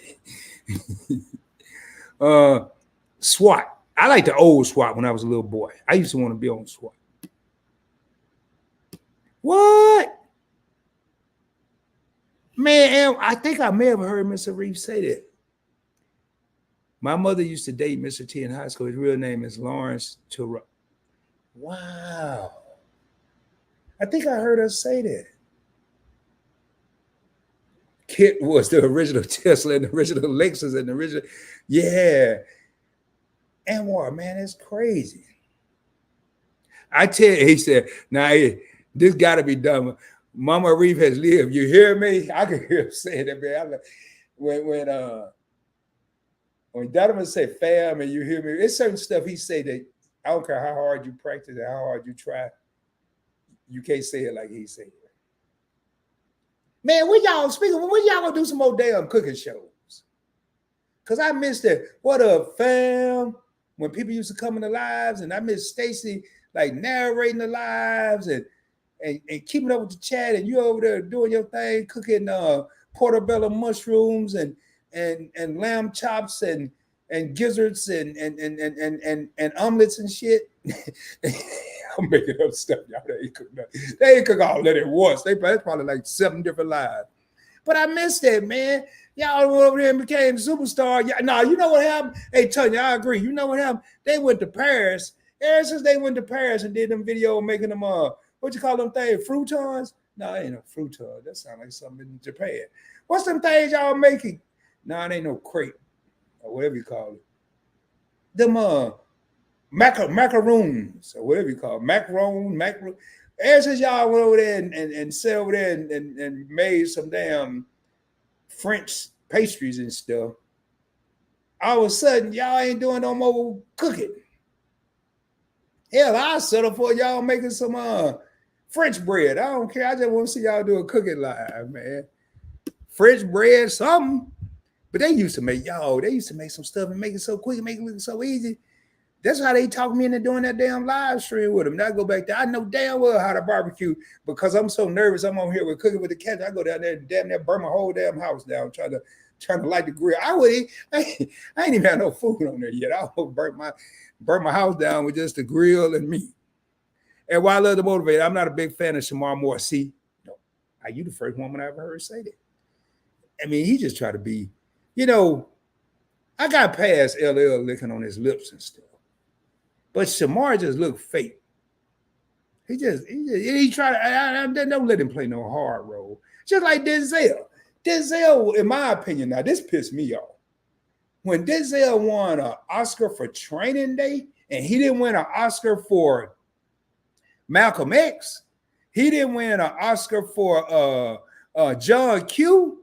SWAT. I like the old SWAT when I was a little boy. I used to want to be on SWAT. What? Man, I think I may have heard Mr. Reeves say that. My mother used to date Mr. T in high school. His real name is Lawrence Turra. Wow. I think I heard her say that. Kit was the original Tesla and the original Lexus and the original. Yeah. Anwar, man, that's crazy. I tell you, he said, now this got to be done. Mama Reeve has lived. You hear me? I can hear him saying that, man. I'm like, when Donovan say fam and you hear me, it's certain stuff he say that I don't care how hard you practice and how hard you try, you can't say it like he said it. Man, when y'all gonna do some more damn cooking shows? Cause I missed that. What up, fam? When people used to come in the lives, and I miss Stacy like narrating the lives and keeping up with the chat, and you over there doing your thing, cooking portobello mushrooms and lamb chops and gizzards and omelets and shit. I'm making up stuff, y'all. They ain't cook all that at once. That's probably like 7 different lives. But I missed that, man. Y'all went over there and became superstar. Nah, you know what happened? Hey, Tanya, I agree. You know what happened? They went to Paris. Ever since they went to Paris and did them video making them what you call them things? Croutons? No, ain't no crouton. That sounds like something in Japan. What's them things y'all making? No, it ain't no crepe or whatever you call it. Them macaroons or whatever you call it. Macaron. Ever since y'all went over there and sat over there and made some damn French pastries and stuff, all of a sudden y'all ain't doing no more cooking. Hell, I'll settle for y'all making some French bread. I don't care. I just want to see y'all do a cooking live, man. French bread, something. But they used to make some stuff and make it so quick and make it look so easy. That's how they talked me into doing that damn live stream with them. And I go back there. I know damn well how to barbecue because I'm so nervous. I'm on here with cooking with the cats. I go down there and damn near burn my whole damn house down trying to light the grill. I ain't even had no food on there yet. I almost burn my house down with just the grill and me. And while I love to motivate, I'm not a big fan of Shamar Moore. See, no, you the first woman I ever heard say that. I mean, he just tried to be, I got past LL licking on his lips and stuff. But Shamar just looked fake. He tried. I don't let him play no hard role. Just like Denzel. Denzel, in my opinion, now this pissed me off. When Denzel won an Oscar for Training Day, and he didn't win an Oscar for Malcolm X, he didn't win an Oscar for John Q.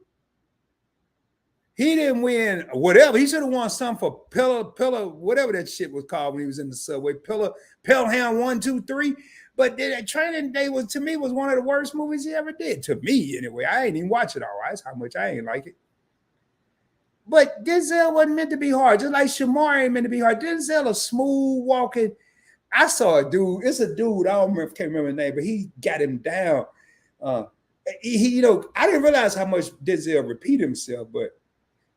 He didn't win whatever. He should have won something for Pillar, whatever that shit was called when he was in the subway. Pelham 1, 2, 3. But that Training Day was, to me, was one of the worst movies he ever did. To me, anyway. I ain't even watch it all right. That's how much I ain't like it. But Denzel wasn't meant to be hard. Just like Shamar ain't meant to be hard. Denzel a smooth walking. I saw a dude. It's a dude. I don't remember, can't remember his name, but he got him down. I didn't realize how much Denzel repeat himself, but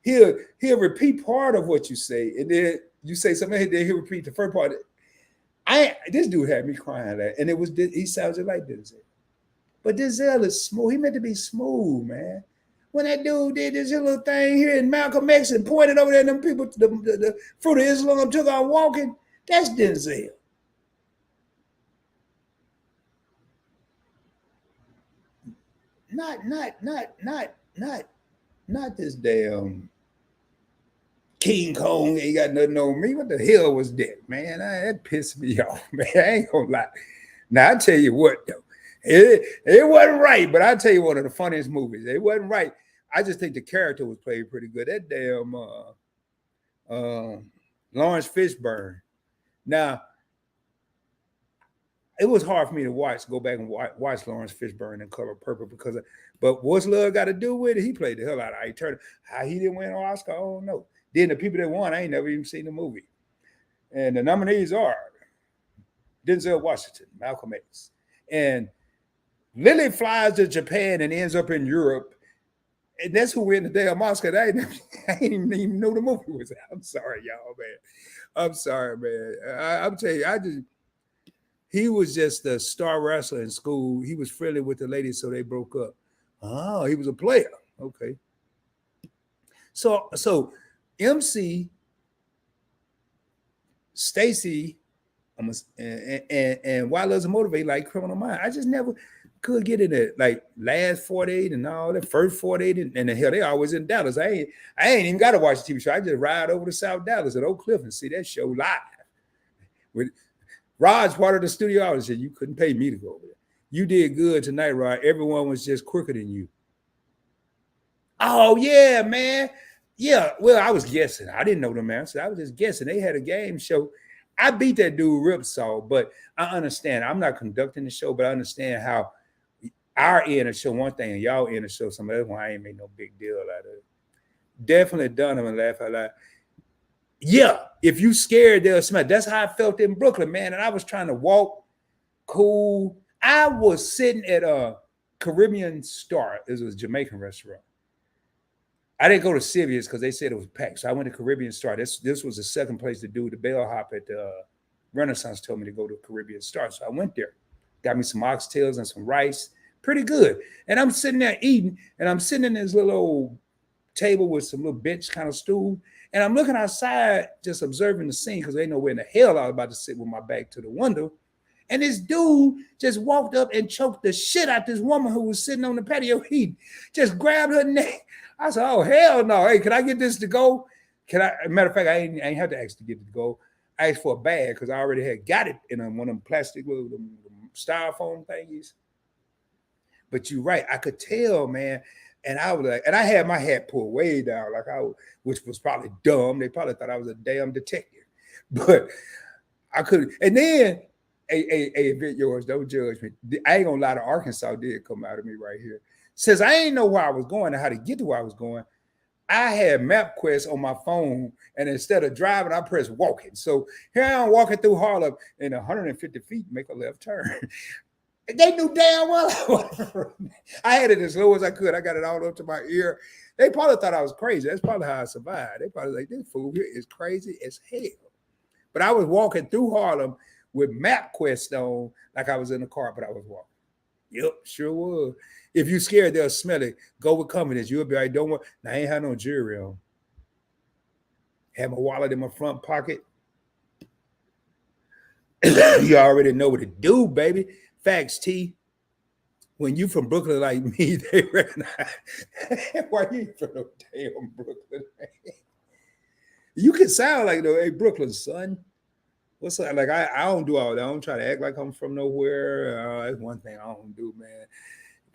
he'll repeat part of what you say, and then you say something, and then he'll repeat the first part. This dude had me crying that, and he sounds just like Denzel. But Denzel is smooth. He meant to be smooth, man. When that dude did this little thing here in Malcolm X and pointed over there, and them people, the fruit of Islam took on walking, that's Denzel. Not this damn King Kong ain't got nothing on me. What the hell was that, man? That pissed me off, man. I ain't gonna lie. Now I tell you what, though, it wasn't right, but I tell you one of the funniest movies. It wasn't right. I just think the character was played pretty good. That damn Lawrence Fishburne. Now, it was hard for me to go back and watch Lawrence Fishburne in Color Purple but what's love got to do with it? He played the hell out of it. How he didn't win an Oscar, I don't know. Then the people that won, I ain't never even seen the movie. And the nominees are Denzel Washington, Malcolm X, and Lily flies to Japan and ends up in Europe. And that's who win the damn Oscar. I didn't even know the movie was out. I'm sorry, y'all, man. I'm sorry, man. I'm telling you, he was just a star wrestler in school. He was friendly with the ladies, so they broke up. Oh, he was a player. Okay. So MC, Stacy, and Why Loves Motivate like Criminal Mind. I just never could get in it. Like Last 48 and all that, First 48, and the hell, they always in Dallas. I ain't even got to watch the TV show. I just ride over to South Dallas at Oak Cliff and see that show live. With Rod's part of the studio audience. You couldn't pay me to go over there. You did good tonight, Rod. Everyone was just quicker than you. Oh, yeah, man. Yeah, well, I was guessing. I didn't know the answer. I was just guessing. They had a game show. I beat that dude Ripsaw, but I understand. I'm not conducting the show, but I understand how our end of show one thing and y'all end of show something else. I ain't made no big deal out of it. Definitely done them and laugh out loud. Yeah, if you scared, they'll smell. That's how I felt in Brooklyn, man. And I was trying to walk cool. I was sitting at a Caribbean Star. It was a Jamaican restaurant. I didn't go to Sylvia's because they said it was packed. So I went to Caribbean Star. This was the second place to do the bellhop at the Renaissance. Told me to go to Caribbean Star. So I went there. Got me some oxtails and some rice. Pretty good. And I'm sitting there eating, and I'm sitting in this little old table with some little bench kind of stool. And I'm looking outside, just observing the scene because they know where in the hell I was about to sit with my back to the window. And this dude just walked up and choked the shit out this woman who was sitting on the patio. He just grabbed her neck. I said, oh, hell no. Hey, can I get this to go? Can I? Matter of fact, I ain't had to ask to get it to go. I asked for a bag because I already had got it in one of them plastic little styrofoam thingies. But you're right. I could tell, man. And I was like, and I had my hat pulled way down, which was probably dumb. They probably thought I was a damn detective. But I couldn't. And then, hey, Vic, yours, don't judge me. I ain't gonna lie, to Arkansas did come out of me right here. Since I ain't know where I was going and how to get to where I was going, I had MapQuest on my phone, and instead of driving, I pressed walking. So here I am walking through Harlem, and 150 feet, make a left turn. They knew damn well I had it as low as I could. I got it all up to my ear. They probably thought I was crazy. That's probably how I survived. They probably like, this fool here is crazy as hell. But I was walking through Harlem with MapQuest on, like I was in the car, but I was walking. Yep, sure was. If you scared, they'll smell it. Go with confidence. You'll be like, don't worry. Now, I ain't had no jewelry on. Had my wallet in my front pocket. You already know what to do, baby. Facts, T. When you from Brooklyn like me, they recognize. Why you ain't from no damn Brooklyn? You can sound like no, hey Brooklyn son. What's up? Like I don't do all that. I don't try to act like I'm from nowhere. That's one thing I don't do, man.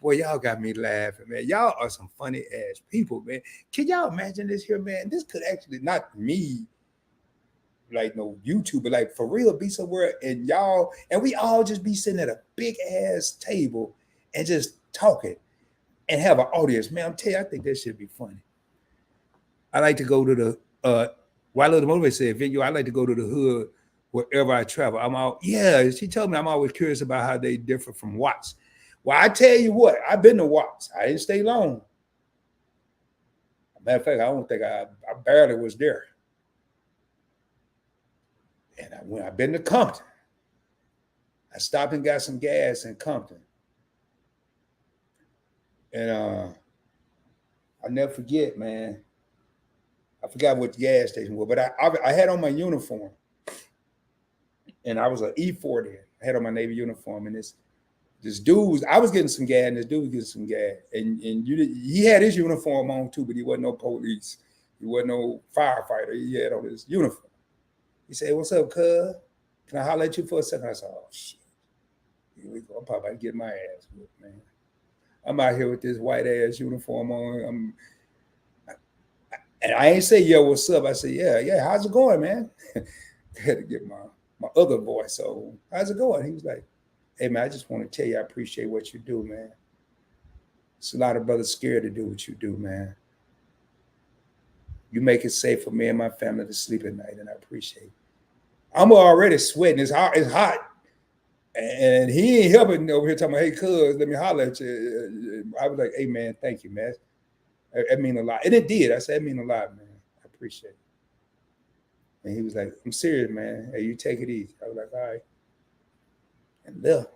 Boy, y'all got me laughing, man. Y'all are some funny ass people, man. Can y'all imagine this here, man? This could actually not me, like no YouTuber, like for real, be somewhere and y'all and we all just be sitting at a big ass table and just talking and have an audience, man. I'm telling you, I think that should be funny. I like to go to the While the Motivator said, video, I like to go to the hood wherever I travel. I'm out. Yeah, she told me I'm always curious about how they differ from Watts. Well, I tell you what, I've been to Watts. I didn't stay long. Matter of fact, I don't think I barely was there. And I've been to Compton. I stopped and got some gas in Compton. And I'll never forget, man. I forgot what the gas station was, but I had on my uniform. And I was an E4 then. I had on my Navy uniform. And this dude I was getting some gas, and this dude was getting some gas. And he had his uniform on too, but he wasn't no police. He wasn't no firefighter. He had on his uniform. He said, "What's up, cuz? Can I holler at you for a second?" I said, "Oh, shit. Here we go. I'm probably about to get my ass whipped, man. I'm out here with this white ass uniform on. And I ain't say, yo, what's up? I said, yeah, how's it going, man?" I had to get my other voice on. How's it going? He was like, "Hey, man, I just want to tell you I appreciate what you do, man. It's a lot of brothers scared to do what you do, man. You make it safe for me and my family to sleep at night, and I appreciate it. I'm already sweating. It's hot. And he ain't helping over here talking about, hey, cuz, let me holler at you." I was like, "Hey, man, thank you, man. That mean a lot." And it did. I said, "It mean a lot, man. I appreciate it." And he was like, "I'm serious, man. Hey, you take it easy." I was like, "All right." And left.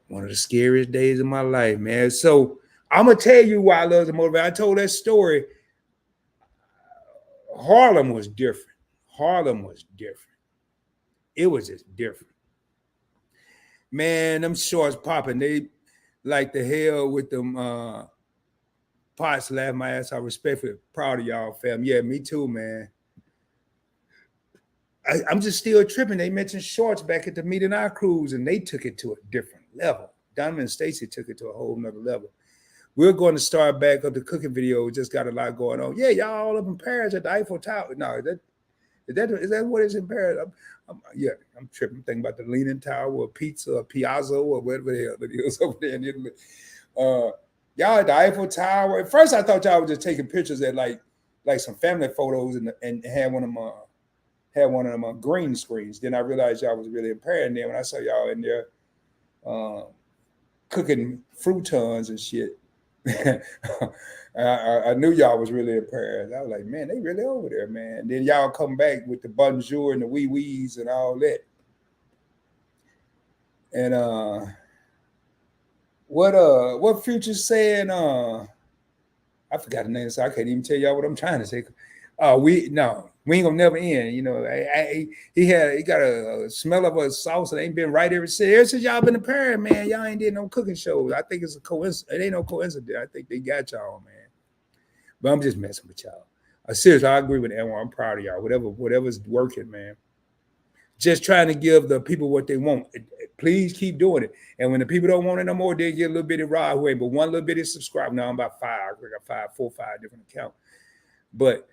One of the scariest days of my life, man. So I'm going to tell you why I love the motivator. I told that story. Harlem was different. Harlem was different. It was just different. Man, them shorts popping. They like the hell with them pots laugh my ass. I respectfully proud of y'all, fam. Yeah, me too, man. I'm just still tripping. They mentioned shorts back at the Meet and I cruise, and they took it to a different level. Donovan and Stacy took it to a whole nother level. We're going to start back up the cooking video. We just got a lot going on. Yeah, y'all all up in Paris at the Eiffel Tower. No, is that what is in Paris? I'm tripping. I'm thinking about the Leaning Tower or Pizza or Piazza or whatever the hell it is over there in Italy. Y'all at the Eiffel Tower. At first, I thought y'all were just taking pictures at like some family photos and had one of them on green screens. Then I realized y'all was really in Paris. And then when I saw y'all in there cooking croutons and shit, I knew y'all was really in Paris. I was like, man, they really over there, man. And then y'all come back with the bonjour and the wee wees and all that. And what Future saying? I forgot the name, so I can't even tell y'all what I'm trying to say. We ain't gonna never end. You know, he got a smell of a sauce that ain't been right ever since. Ever since y'all been in Paris, man, y'all ain't did no cooking shows. I think it's a coincidence. It ain't no coincidence. I think they got y'all, man. But I'm just messing with y'all. Seriously, I agree with Anwar. I'm proud of y'all. Whatever's working, man. Just trying to give the people what they want. Please keep doing it. And when the people don't want it no more, they get a little bitty raw away. But one little bitty subscribe. Now I'm about 5. I got 4 or 5 different accounts. But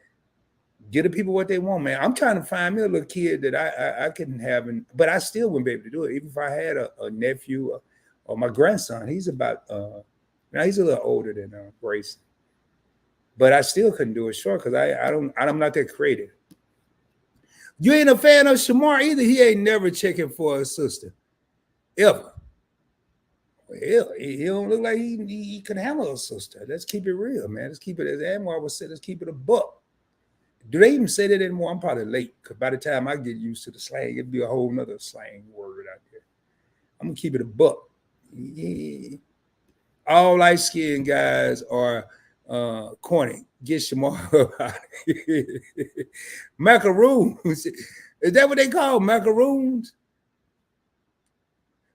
get the people what they want, man. I'm trying to find me a little kid that I couldn't have, but I still wouldn't be able to do it. Even if I had a nephew or my grandson, he's about now he's a little older than Grayson, but I still couldn't do it short because I'm not that creative. You ain't a fan of Shamar either. He ain't never checking for a sister ever. Well, he don't look like he can handle a sister. Let's keep it real, man. Let's keep it, as Anwar would say, let's keep it a buck. Do they even say that anymore? I'm probably late because by the time I get used to the slang, it'd be a whole nother slang word out there. I'm gonna keep it a buck. Yeah. All light-skinned guys are corny. Get Shamar out of here. Macaroons. Is that what they call macaroons?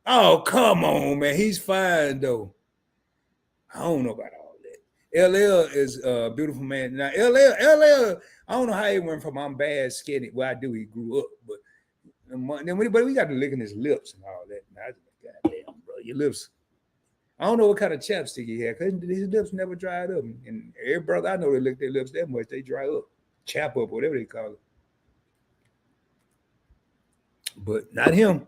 Oh, come on, man. He's fine though. I don't know about all that. LL is a beautiful man. Now, LL, I don't know how he went from I'm bad, skinny. Well, I do. He grew up, but then but we got to licking his lips and all that. And I was like, God damn, bro, your lips. I don't know what kind of chapstick he had because his lips never dried up. And every brother I know, they lick their lips that much, they dry up, chap up, whatever they call it. But not him.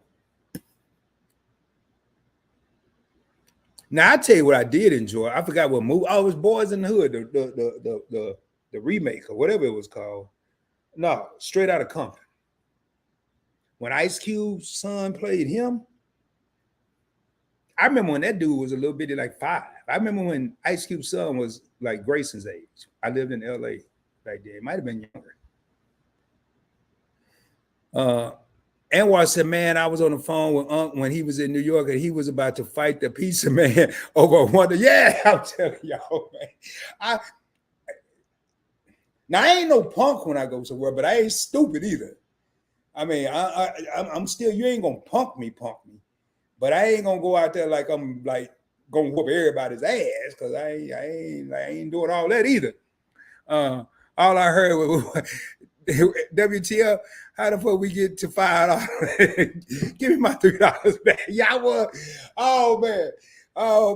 Now I tell you what I did enjoy. I forgot what movie. Oh, it was Boys in the Hood, the remake or whatever it was called. No, Straight Outta Compton. When Ice Cube's son played him, I remember when that dude was a little bitty, like 5. I remember when Ice Cube's son was like Grayson's age. I lived in LA back then. It might have been younger. Anwar said, man, I was on the phone with Unc when he was in New York and he was about to fight the pizza man over Wonder. Yeah, I'm telling y'all, man. Now, I ain't no punk when I go somewhere, but I ain't stupid either. I mean, I'm still, you ain't going to punk me. But I ain't going to go out there like I'm like going to whoop everybody's ass because I ain't doing all that either. All I heard was, WTF, how the fuck we get to $5? Give me my $3 back. Y'all was, oh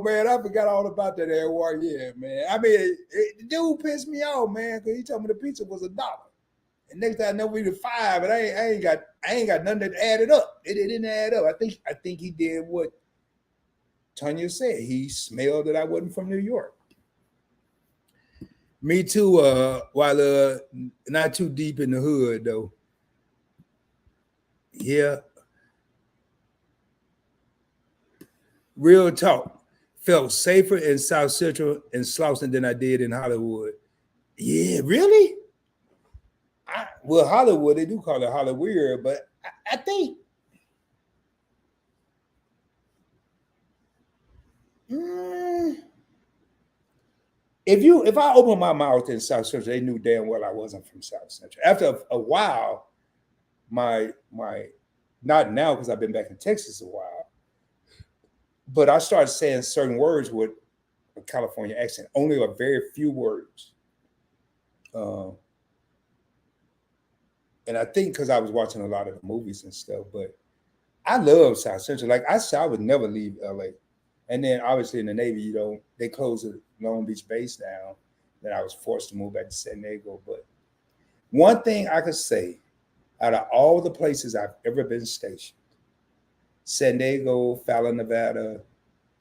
man, I forgot all about that at war. Yeah, man. I mean, the dude pissed me off, man, because he told me the pizza was $1. And next time I know we did 5, and I ain't got nothing that added up. It didn't add up. I think he did what Tanya said. He smelled that I wasn't from New York. Me too, while not too deep in the hood though. Yeah. Real talk. Felt safer in South Central and Slauson than I did in Hollywood. Yeah, really? Well, Hollywood, they do call it Hollywood, but I think if I opened my mouth in South Central, they knew damn well I wasn't from South Central. After a while, my not now because I've been back in Texas a while, but I started saying certain words with a California accent. Only a very few words. And I think because I was watching a lot of the movies and stuff, but I love South Central. Like I would never leave LA. And then obviously in the Navy, they closed the Long Beach base down. Then I was forced to move back to San Diego. But one thing I could say, out of all the places I've ever been stationed, San Diego, Fallon, Nevada,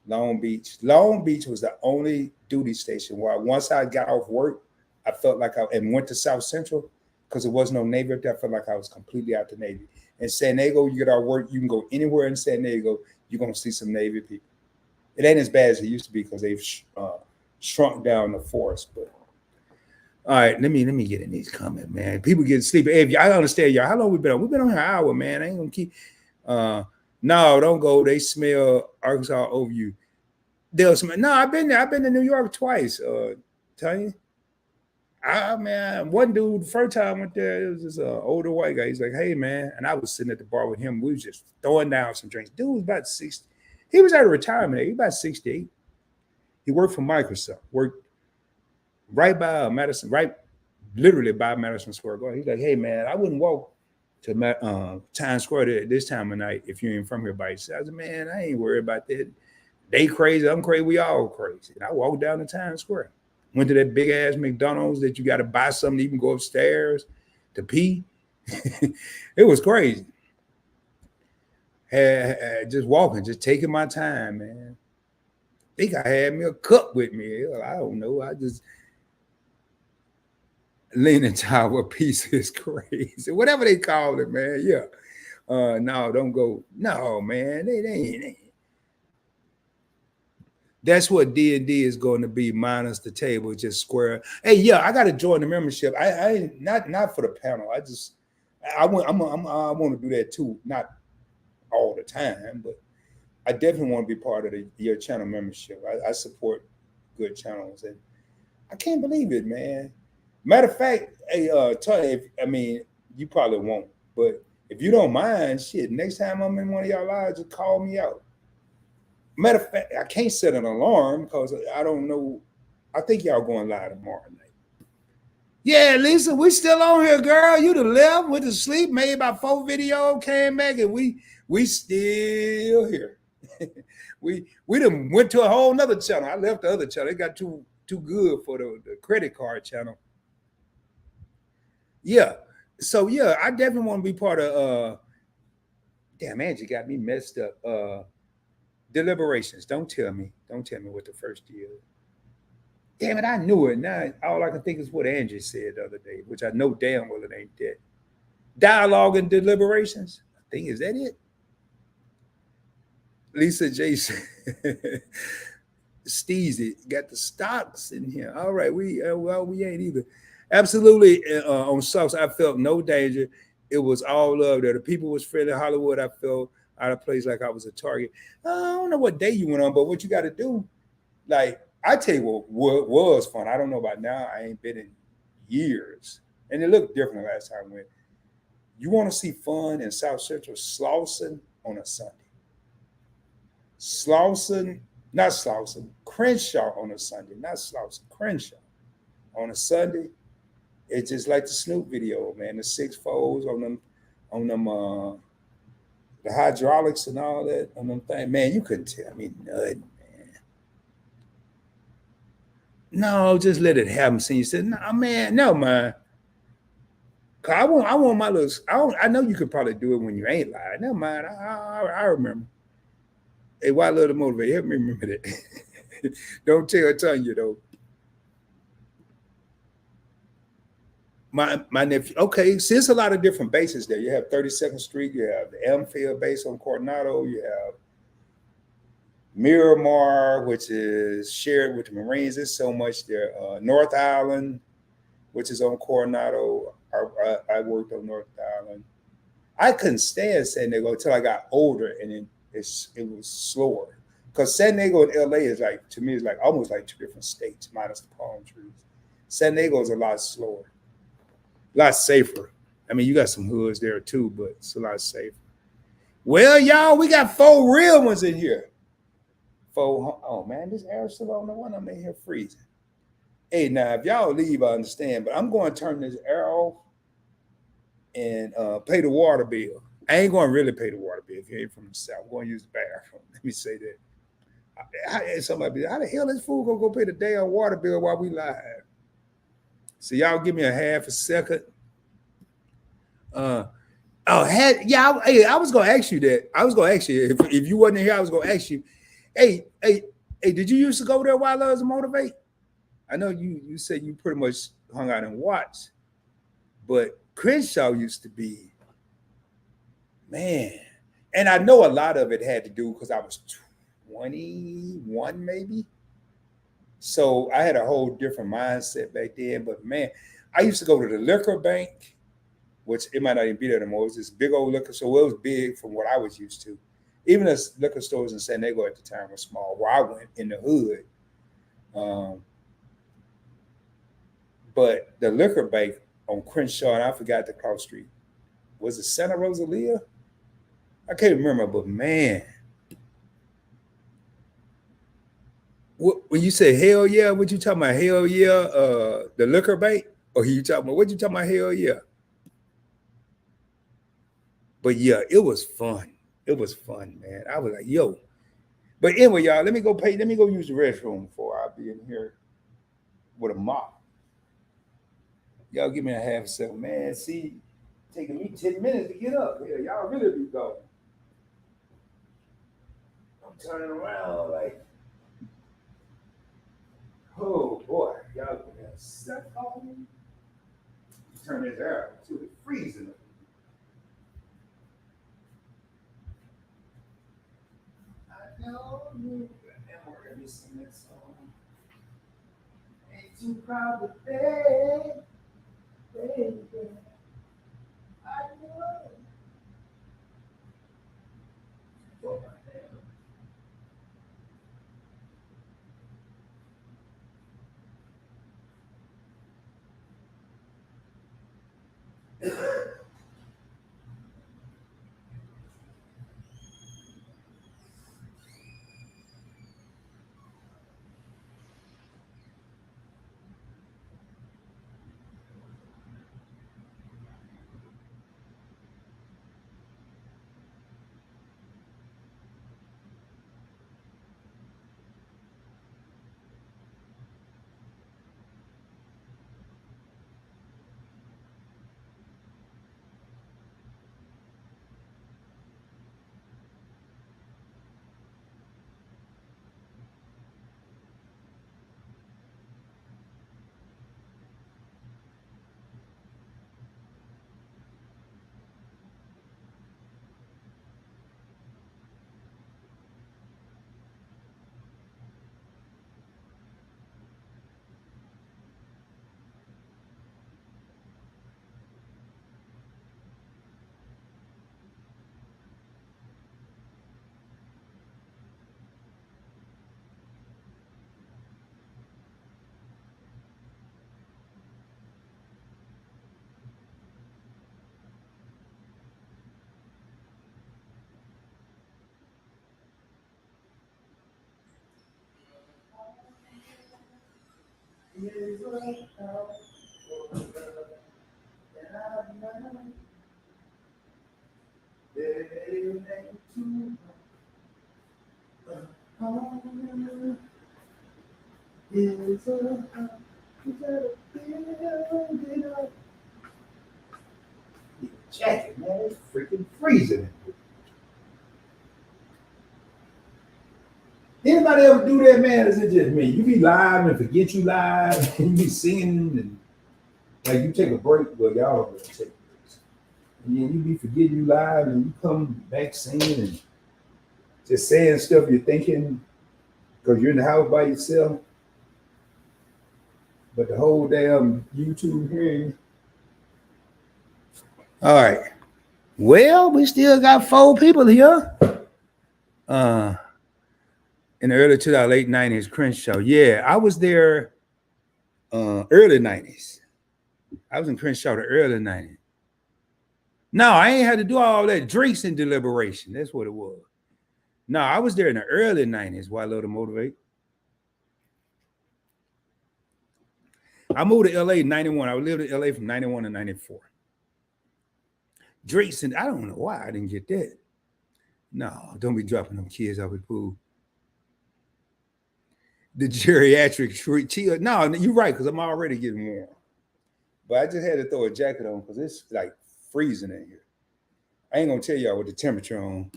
Long Beach. Long Beach was the only duty station where once I got off work, I felt like and went to South Central because there was no Navy up there. I felt like I was completely out the Navy. In San Diego, you get out of work, you can go anywhere in San Diego, you're going to see some Navy people. It ain't as bad as it used to be because they've shrunk down the force. But all right, let me get in these comments, man. People get sleepy. Hey, I understand y'all. How long we been on? We've been on here an hour, man. I ain't gonna keep. No, don't go. They smell Arkansas over you. They'll smell. No, I've been there. I've been to New York twice. Tell you. Man, one dude, first time I went there, it was this older white guy. He's like, hey, man. And I was sitting at the bar with him. We was just throwing down some drinks. Dude was about 60. He was out of retirement. He was about 68. He worked for Microsoft. Worked right by Madison, literally by Madison Square Garden. He's like, hey, man, I wouldn't walk to Times Square this time of night if you ain't from here by yourself. I said, man, I ain't worried about that. They crazy. I'm crazy. We all crazy. And I walked down to Times Square. Went to that big ass McDonald's that you got to buy something to even go upstairs to pee. It was crazy. Just walking, just taking my time, man. I think I had me a cup with me. I don't know. I just Leaning Tower pizza is crazy. Whatever they call it, man. Yeah. No, don't go. No, man. They ain't. That's what D&D is going to be, minus the table, just square. Hey, yeah, I got to join the membership. I not for the panel. I want to do that too. Not all the time, but I definitely want to be part of your channel membership. I support good channels, and I can't believe it, man. Matter of fact, hey, Tony, you probably won't, but if you don't mind, shit, next time I'm in one of y'all lives, just call me out. Matter of fact, I can't set an alarm because I don't know. I think y'all going live tomorrow night. Yeah, Lisa, we still on here, girl. You done left, went to sleep, made about 4 video, came back, and we still here. we done went to a whole nother channel. I left the other channel. It got too good for the credit card channel. Yeah. So yeah, I definitely want to be part of damn, Angie got me messed up. Deliberations. Don't tell me. Don't tell me what the first year. Damn it, I knew it. Now all I can think is what Angie said the other day, which I know damn well it ain't that. Dialogue and deliberations. I think is that it? Lisa Jason. Steezy got the stocks in here. All right, we ain't either. Absolutely on stocks, I felt no danger. It was all love there. The people was friendly. Hollywood, I felt out of place, like I was a target. I don't know what day you went on, but what you got to do, like I tell you what was fun. I don't know about now. I ain't been in years, and it looked different last time I went. You want to see fun in South Central? Slauson on a Sunday. Slauson, not Slauson, Crenshaw on a Sunday, not Slauson, Crenshaw on a Sunday. It's just like the Snoop video, man. The six folds on them, the hydraulics and all that on them things. Man, you couldn't tell me nothing, man. No, just let it happen. So you said, no, man, no, man. Cause I want my little. I know you could probably do it when you ain't lying. Never mind. I remember. Hey, why love to motivate? Help me remember that. Don't tell Tanya though. My nephew. Okay, see, it's a lot of different bases there. You have 32nd Street. You have the Elmfield base on Coronado. You have Miramar, which is shared with the Marines. There's so much there. North Island, which is on Coronado. I worked on North Island. I couldn't stand San Diego until I got older, and it was slower. Because San Diego and LA is like, to me, is like almost like two different states, minus the palm trees. San Diego is a lot slower, a lot safer. I mean, you got some hoods there too, but it's a lot safer. Well, y'all, we got 4 real ones in here. Oh man, this air still on. No one I'm in here freezing. Hey, now if y'all leave, I understand, but I'm going to turn this air off and pay the water bill. I ain't going to really pay the water bill if you ain't from the South. I'm going to use the bathroom. Let me say that. Somebody be, how the hell is fool gonna go pay the damn water bill while we live? So y'all give me a half a second. I was gonna ask you that. I was gonna ask you if you wasn't here. I was gonna ask you, hey, did you used to go there while I was motivate? I know you said you pretty much hung out and watched, but Crenshaw used to be, man, and I know a lot of it had to do because I was 21 maybe. So I had a whole different mindset back then. But man, I used to go to the liquor bank, which it might not even be there anymore. It was this big old liquor store. Well, it was big from what I was used to. Even the liquor stores in San Diego at the time were small. Where I went in the hood, but the liquor bank on Crenshaw, and I forgot the cross street. Was it Santa Rosalia? I can't remember, but man, when you say hell yeah, what you talking about? Hell yeah, the liquor bank, or you talking about what you talking about? Hell yeah, but yeah, it was fun. It was fun, man. I was like, yo. But anyway, y'all, let me go pay. Let me go use the restroom before I be in here with a mop. Y'all give me a half a second, man. See, taking me 10 minutes to get up. Yeah, y'all really be going. I'm turning around like, oh boy, y'all gonna have set on. Turn this air to the freezing. I know you remember me sing that song. Ain't too proud to beg, baby. I know. Oh, is a house for love that I've known. There ain't too much. A home is a house. You gotta build it up. The jacket, man, it's freaking freezing. Anybody ever do that, man? Or is it just me? You be live and forget you live, and you be singing, and like you take a break, well, y'all don't really take breaks. And then you be forgetting you live, and you come back singing and just saying stuff you're thinking because you're in the house by yourself. But the whole damn YouTube hearing. All right. Well, we still got 4 people here. In the early 2000s, late 90s, Crenshaw. Yeah, I was there early 90s. I was in Crenshaw the early 90s. No, I ain't had to do all that drinks and deliberation. That's what it was. No, I was there in the early 90s. Why I love to motivate. I moved to LA in 91. I lived in LA from 91 to 94. Drinks and I don't know why I didn't get that. No, don't be dropping them kids off at pool. The geriatric treat. No, you're right, because I'm already getting warm. But I just had to throw a jacket on because it's like freezing in here. I ain't gonna tell y'all what the temperature on.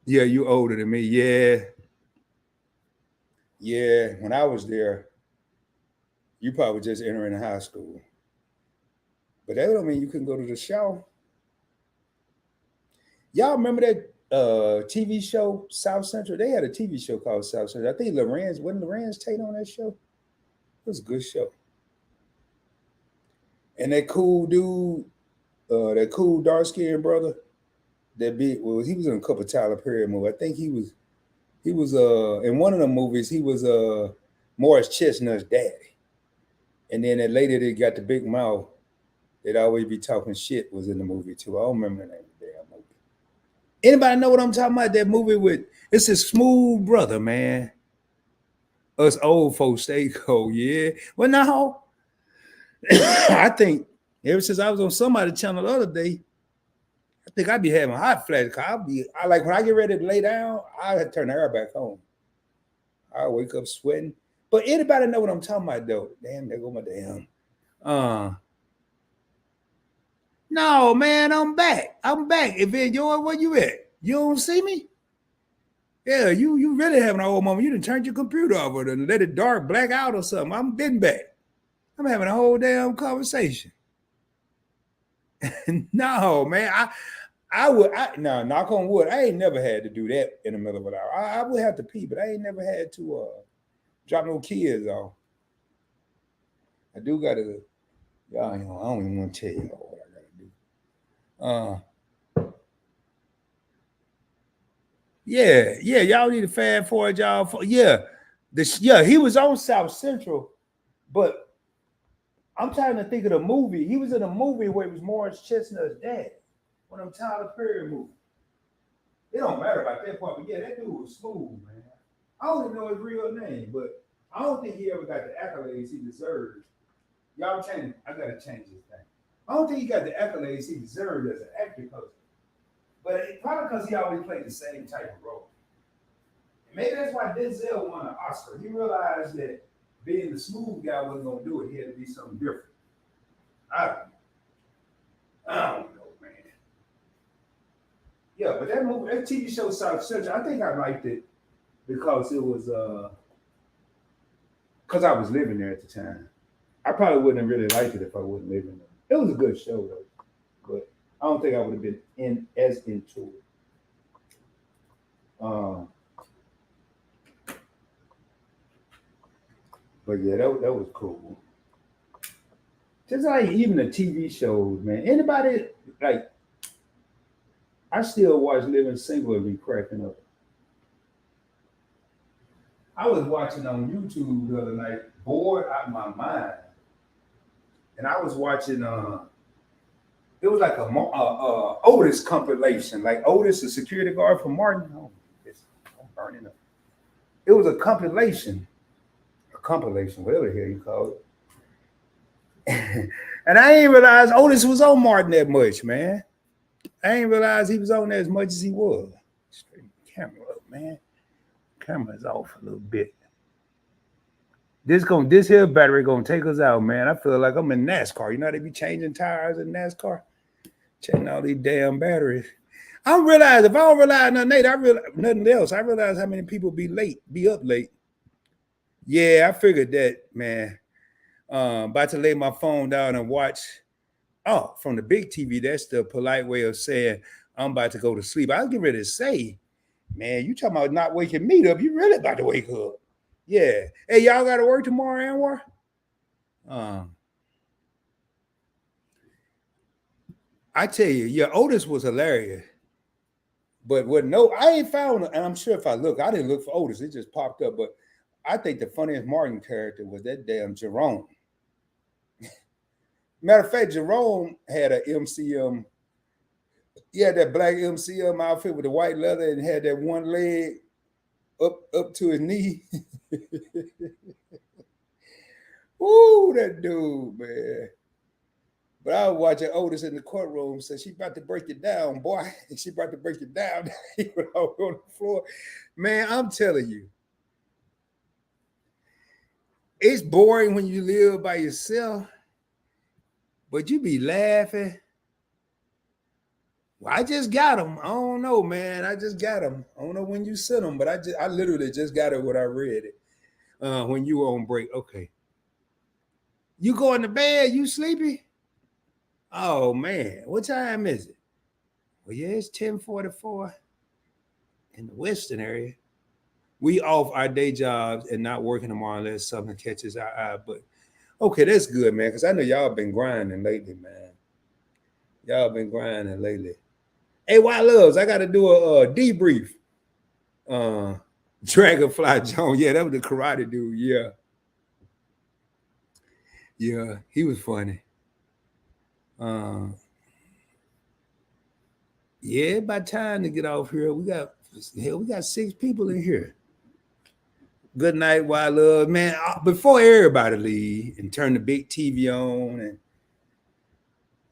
Yeah, you older than me. Yeah. Yeah, when I was there, you probably just entering high school. But that don't mean you couldn't go to the shower. Y'all remember that TV show, South Central? They had a TV show called South Central. I think wasn't Lorenz Tate on that show? It was a good show. And that cool dude, that cool dark-skinned brother, he was in a couple of Tyler Perry movies. I think he was in one of the movies, he was Morris Chestnut's daddy. And then that lady that got the big mouth that always be talking shit was in the movie too. I don't remember the name of the damn movie. Anybody know what I'm talking about? That movie with it's a smooth brother, man. Us old folks stay cold, yeah. Well, now I think ever since I was on somebody's channel the other day, I think I'd be having hot flashes. I like when I get ready to lay down, I had to turn the air back on. I wake up sweating. But anybody know what I'm talking about though? Damn, there go my damn. No, man, I'm back. If you're where you at? You don't see me? Yeah, you really having an old moment. You done turned your computer off or done let it dark black out or something. I'm been back. I'm having a whole damn conversation. No, man. No, knock on wood. I ain't never had to do that in the middle of an hour. I would have to pee, but I ain't never had to drop no kids off. I do gotta, y'all, I don't even want to tell you what I gotta do. Yeah, y'all need to fast forward y'all. Yeah, he was on South Central, but I'm trying to think of the movie. He was in a movie where it was Morris Chestnut's dad. One of them Tyler Perry movies. It don't matter about that part, but yeah, that dude was smooth, man. I don't even know his real name, but I don't think he ever got the accolades he deserved. Y'all change. I gotta change this thing. I don't think he got the accolades he deserved as an actor, but probably because he always played the same type of role. And maybe that's why Denzel won an Oscar. He realized that being the smooth guy wasn't gonna do it. He had to be something different. I don't know, man. Yeah, but that movie, that TV show South Central, I think I liked it because it was because I was living there at the time. I probably wouldn't have really liked it if I wasn't living there. It was a good show though, but I don't think I would have been as into it. But yeah, that was cool. Just like even the TV shows, man. Anybody like I still watch Living Single and be cracking up. I was watching on YouTube the other night, bored out of my mind, and I was watching. It was like a Otis compilation, like Otis, the security guard for Martin. Oh, I'm burning up. It was a compilation compilation, whatever the hell you call it. And I ain't realized Otis was on Martin that much, man. I ain't realized he was on there as much as he was. Straighten the camera up, man. Camera's off a little bit. This here battery gonna take us out, man. I feel like I'm in NASCAR. You know how they be changing tires in NASCAR? Checking all these damn batteries. I realize if I don't rely on nothing else. I realize how many people be up late. Yeah, I figured that, man. About to lay my phone down and watch. Oh, from the big TV, that's the polite way of saying I'm about to go to sleep. I was getting ready to say, man, you talking about not waking me up. You really about to wake up. Yeah. Hey, y'all got to work tomorrow, Anwar? I tell you, your Otis was hilarious. But I ain't found, and I'm sure if I look, I didn't look for Otis. It just popped up. But I think the funniest Martin character was that damn Jerome. Matter of fact, Jerome had a MCM. He had that black MCM outfit with the white leather and had that one leg up to his knee. Ooh, that dude, man. But I was watching Otis in the courtroom, so she about to break it down, boy. She about to break it down. He went over on the floor. Man, I'm telling you, it's boring when you live by yourself, but you be laughing. Well, I just got them. I don't know, man. I just got them. I don't know when you sent them, but I literally just got it when I read it. When you were on break. Okay. You going to bed? You sleepy? Oh man, what time is it? Well, yeah, it's 10:44 in the Western area. We off our day jobs and not working tomorrow unless something catches our eye. But okay, that's good, man, because I know y'all been grinding lately, man. Y'all been grinding lately. Hey, why loves? I got to do a debrief. Dragonfly Jones, yeah, that was the karate dude. Yeah, he was funny. Yeah, about time to get off here. We got 6 people in here. Good night, Wild Love. Man, before everybody leave and turn the big TV on and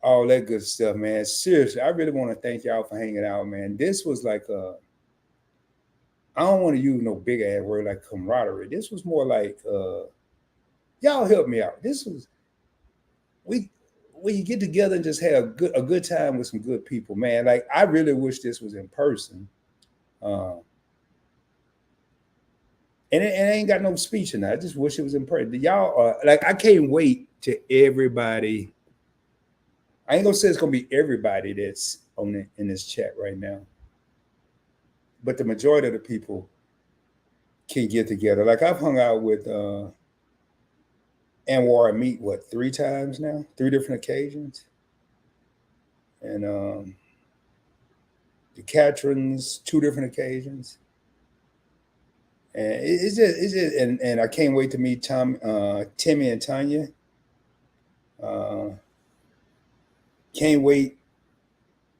all that good stuff, man. Seriously, I really want to thank y'all for hanging out, man. This was like I don't want to use no big ass word like camaraderie. This was more like y'all help me out. This was we get together and just have a good time with some good people, man. Like I really wish this was in person. And it ain't got no speech in that. I just wish it was in person. Y'all are like, I can't wait to everybody. I ain't gonna say it's gonna be everybody that's in this chat right now, but the majority of the people can get together. Like I've hung out with Anwar and Meet 3 times now, 3 different occasions, and the Catrins 2 different occasions. And it's just and I can't wait to meet Timmy and Tanya. Can't wait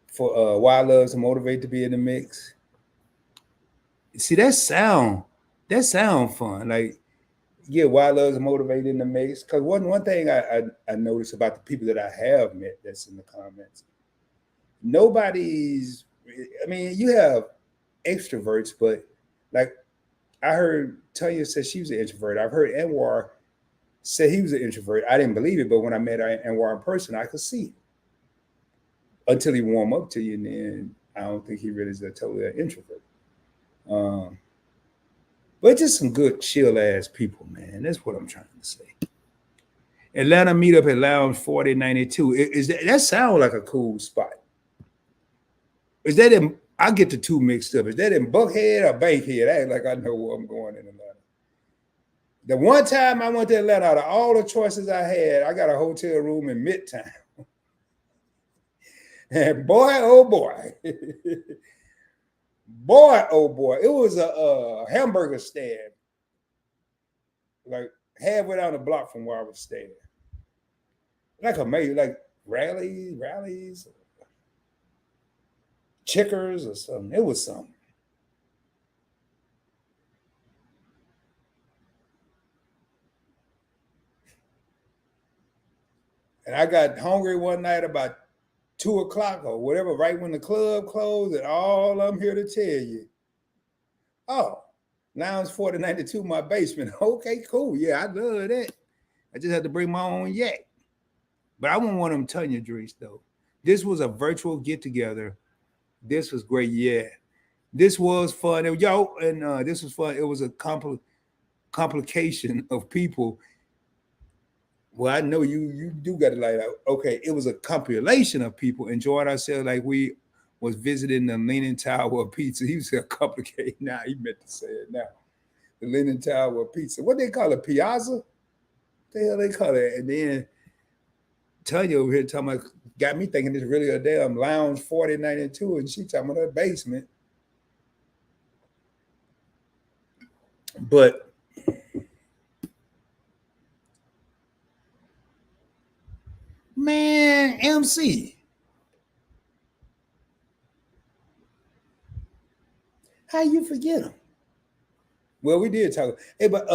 for Wild Loves to Motivate to be in the mix. See that sound fun. Like yeah, Wild Loves to Motivate in the mix. Because one thing I noticed about the people that I have met that's in the comments, nobody's. I mean, you have extroverts, but like I heard Tanya said she was an introvert. I've heard Anwar say he was an introvert. I didn't believe it, but when I met Anwar in person, I could see it. Until he warm up to you, and then I don't think he really is a totally an introvert. But just some good chill ass people, man. That's what I'm trying to say. Atlanta meetup at Lounge 4092. Is that sounds like a cool spot? Is that in? I get the 2 mixed up. Is that in Buckhead or Bankhead? I ain't like I know where I'm going in Atlanta. The one time I went to Atlanta, out of all the choices I had, I got a hotel room in Midtown. And boy, oh boy, boy, oh boy, it was a hamburger stand, like halfway down the block from where I was staying. Like like rallies, Checkers or something. It was something. And I got hungry one night about 2 o'clock or whatever, right when the club closed, and all I'm here to tell you, oh, Lounge 4092, my basement. Okay, cool. Yeah, I love that. I just had to bring my own yak. But I want one of them Tanya drinks though. This was a virtual get together. This was great. Yeah, this was fun. And yo, and this was fun. It was a complication of people. Well, I know you do got to light out. Okay, it was a compilation of people enjoying ourselves like we was visiting the Leaning Tower of Pizza. He was a complicated. Now he meant to say it now. The Leaning Tower of Pizza. What they call it? Piazza? The hell they call it? And then Tanya over here talking about, got me thinking it's really a damn Lounge 4092, and she talking about her basement. But man, MC, how you forget him? Well, we did talk. Hey, but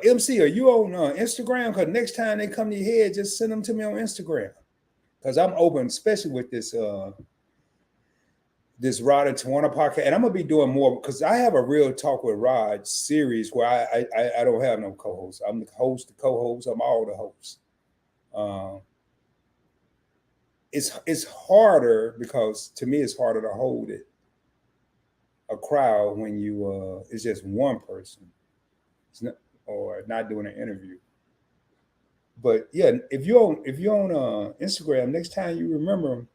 MC, are you on Instagram? Because next time they come to your head, just send them to me on Instagram. Because I'm open, especially with this this Rod and Tawana podcast, and I'm gonna be doing more because I have a Real Talk with Rod series where I don't have no co-host. I'm the host, the co-host. I'm all the hosts. It's harder because to me it's harder to hold it a crowd when you it's just one person. It's not, or not doing an interview. But yeah, if you're on Instagram, next time you remember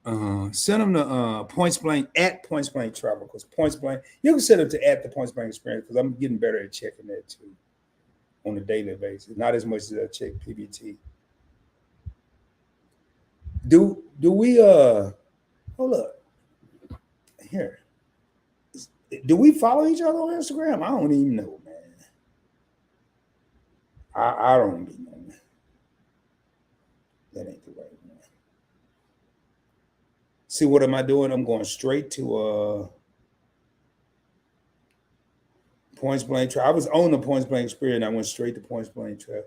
them, send them to Points Blank at Points Blank Travel, because Points Blank, you can send them to at the Points Blank Experience, because I'm getting better at checking that too on a daily basis. Not as much as I check PBT. Do we hold up here? Do we follow each other on Instagram? I don't even know, man. I don't even know. That ain't the right one. See, what am I doing? I'm going straight to Points Blank Trap. I was on the Points Blank Experience. I went straight to Points Blank Trap.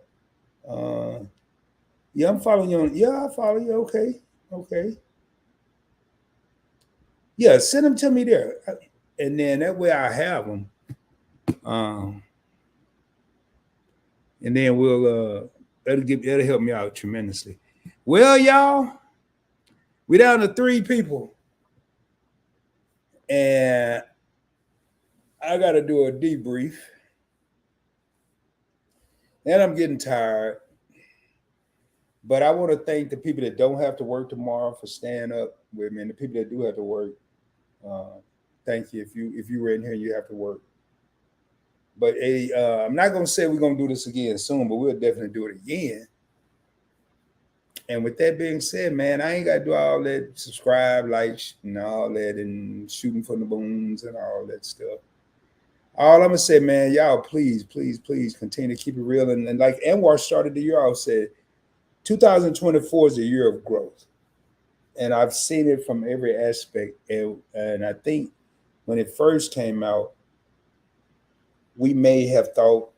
Yeah, I'm following you on. Yeah, I follow you. Okay. Yeah, send them to me there, and then that way I have them. And then we'll that'll help me out tremendously. Well, y'all, we're down to 3 people, and I got to do a debrief, and I'm getting tired. But I want to thank the people that don't have to work tomorrow for staying up with me, and the people that do have to work. Thank you. If you were in here, and you have to work. But I'm not gonna say we're gonna do this again soon, but we'll definitely do it again. And with that being said, man, I ain't gotta do all that subscribe, like, and all that, and shooting from the booms and all that stuff. All I'm gonna say, man, y'all, please continue to keep it real. And like Anwar started the year off, said 2024 is a year of growth. And I've seen it from every aspect. And I think when it first came out, we may have thought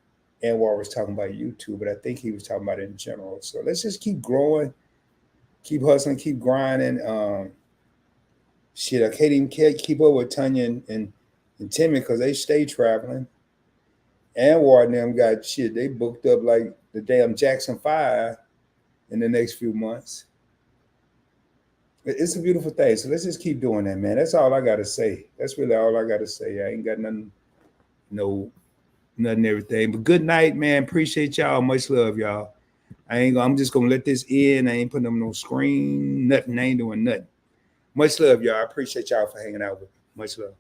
Anwar was talking about YouTube, but I think he was talking about it in general. So let's just keep growing, keep hustling, keep grinding. Shit, I can't even keep up with Tanya and Timmy because they stay traveling. Anwar and them got shit, they booked up like the damn Jackson 5 in the next few months. It's a beautiful thing. So let's just keep doing that, man. That's all I got to say. That's really all I got to say. I ain't got nothing, nothing, everything. But good night, man. Appreciate y'all. Much love, y'all. I'm just gonna let this in. I ain't putting them on no screen. Nothing. I ain't doing nothing. Much love, y'all. I appreciate y'all for hanging out with me. Much love.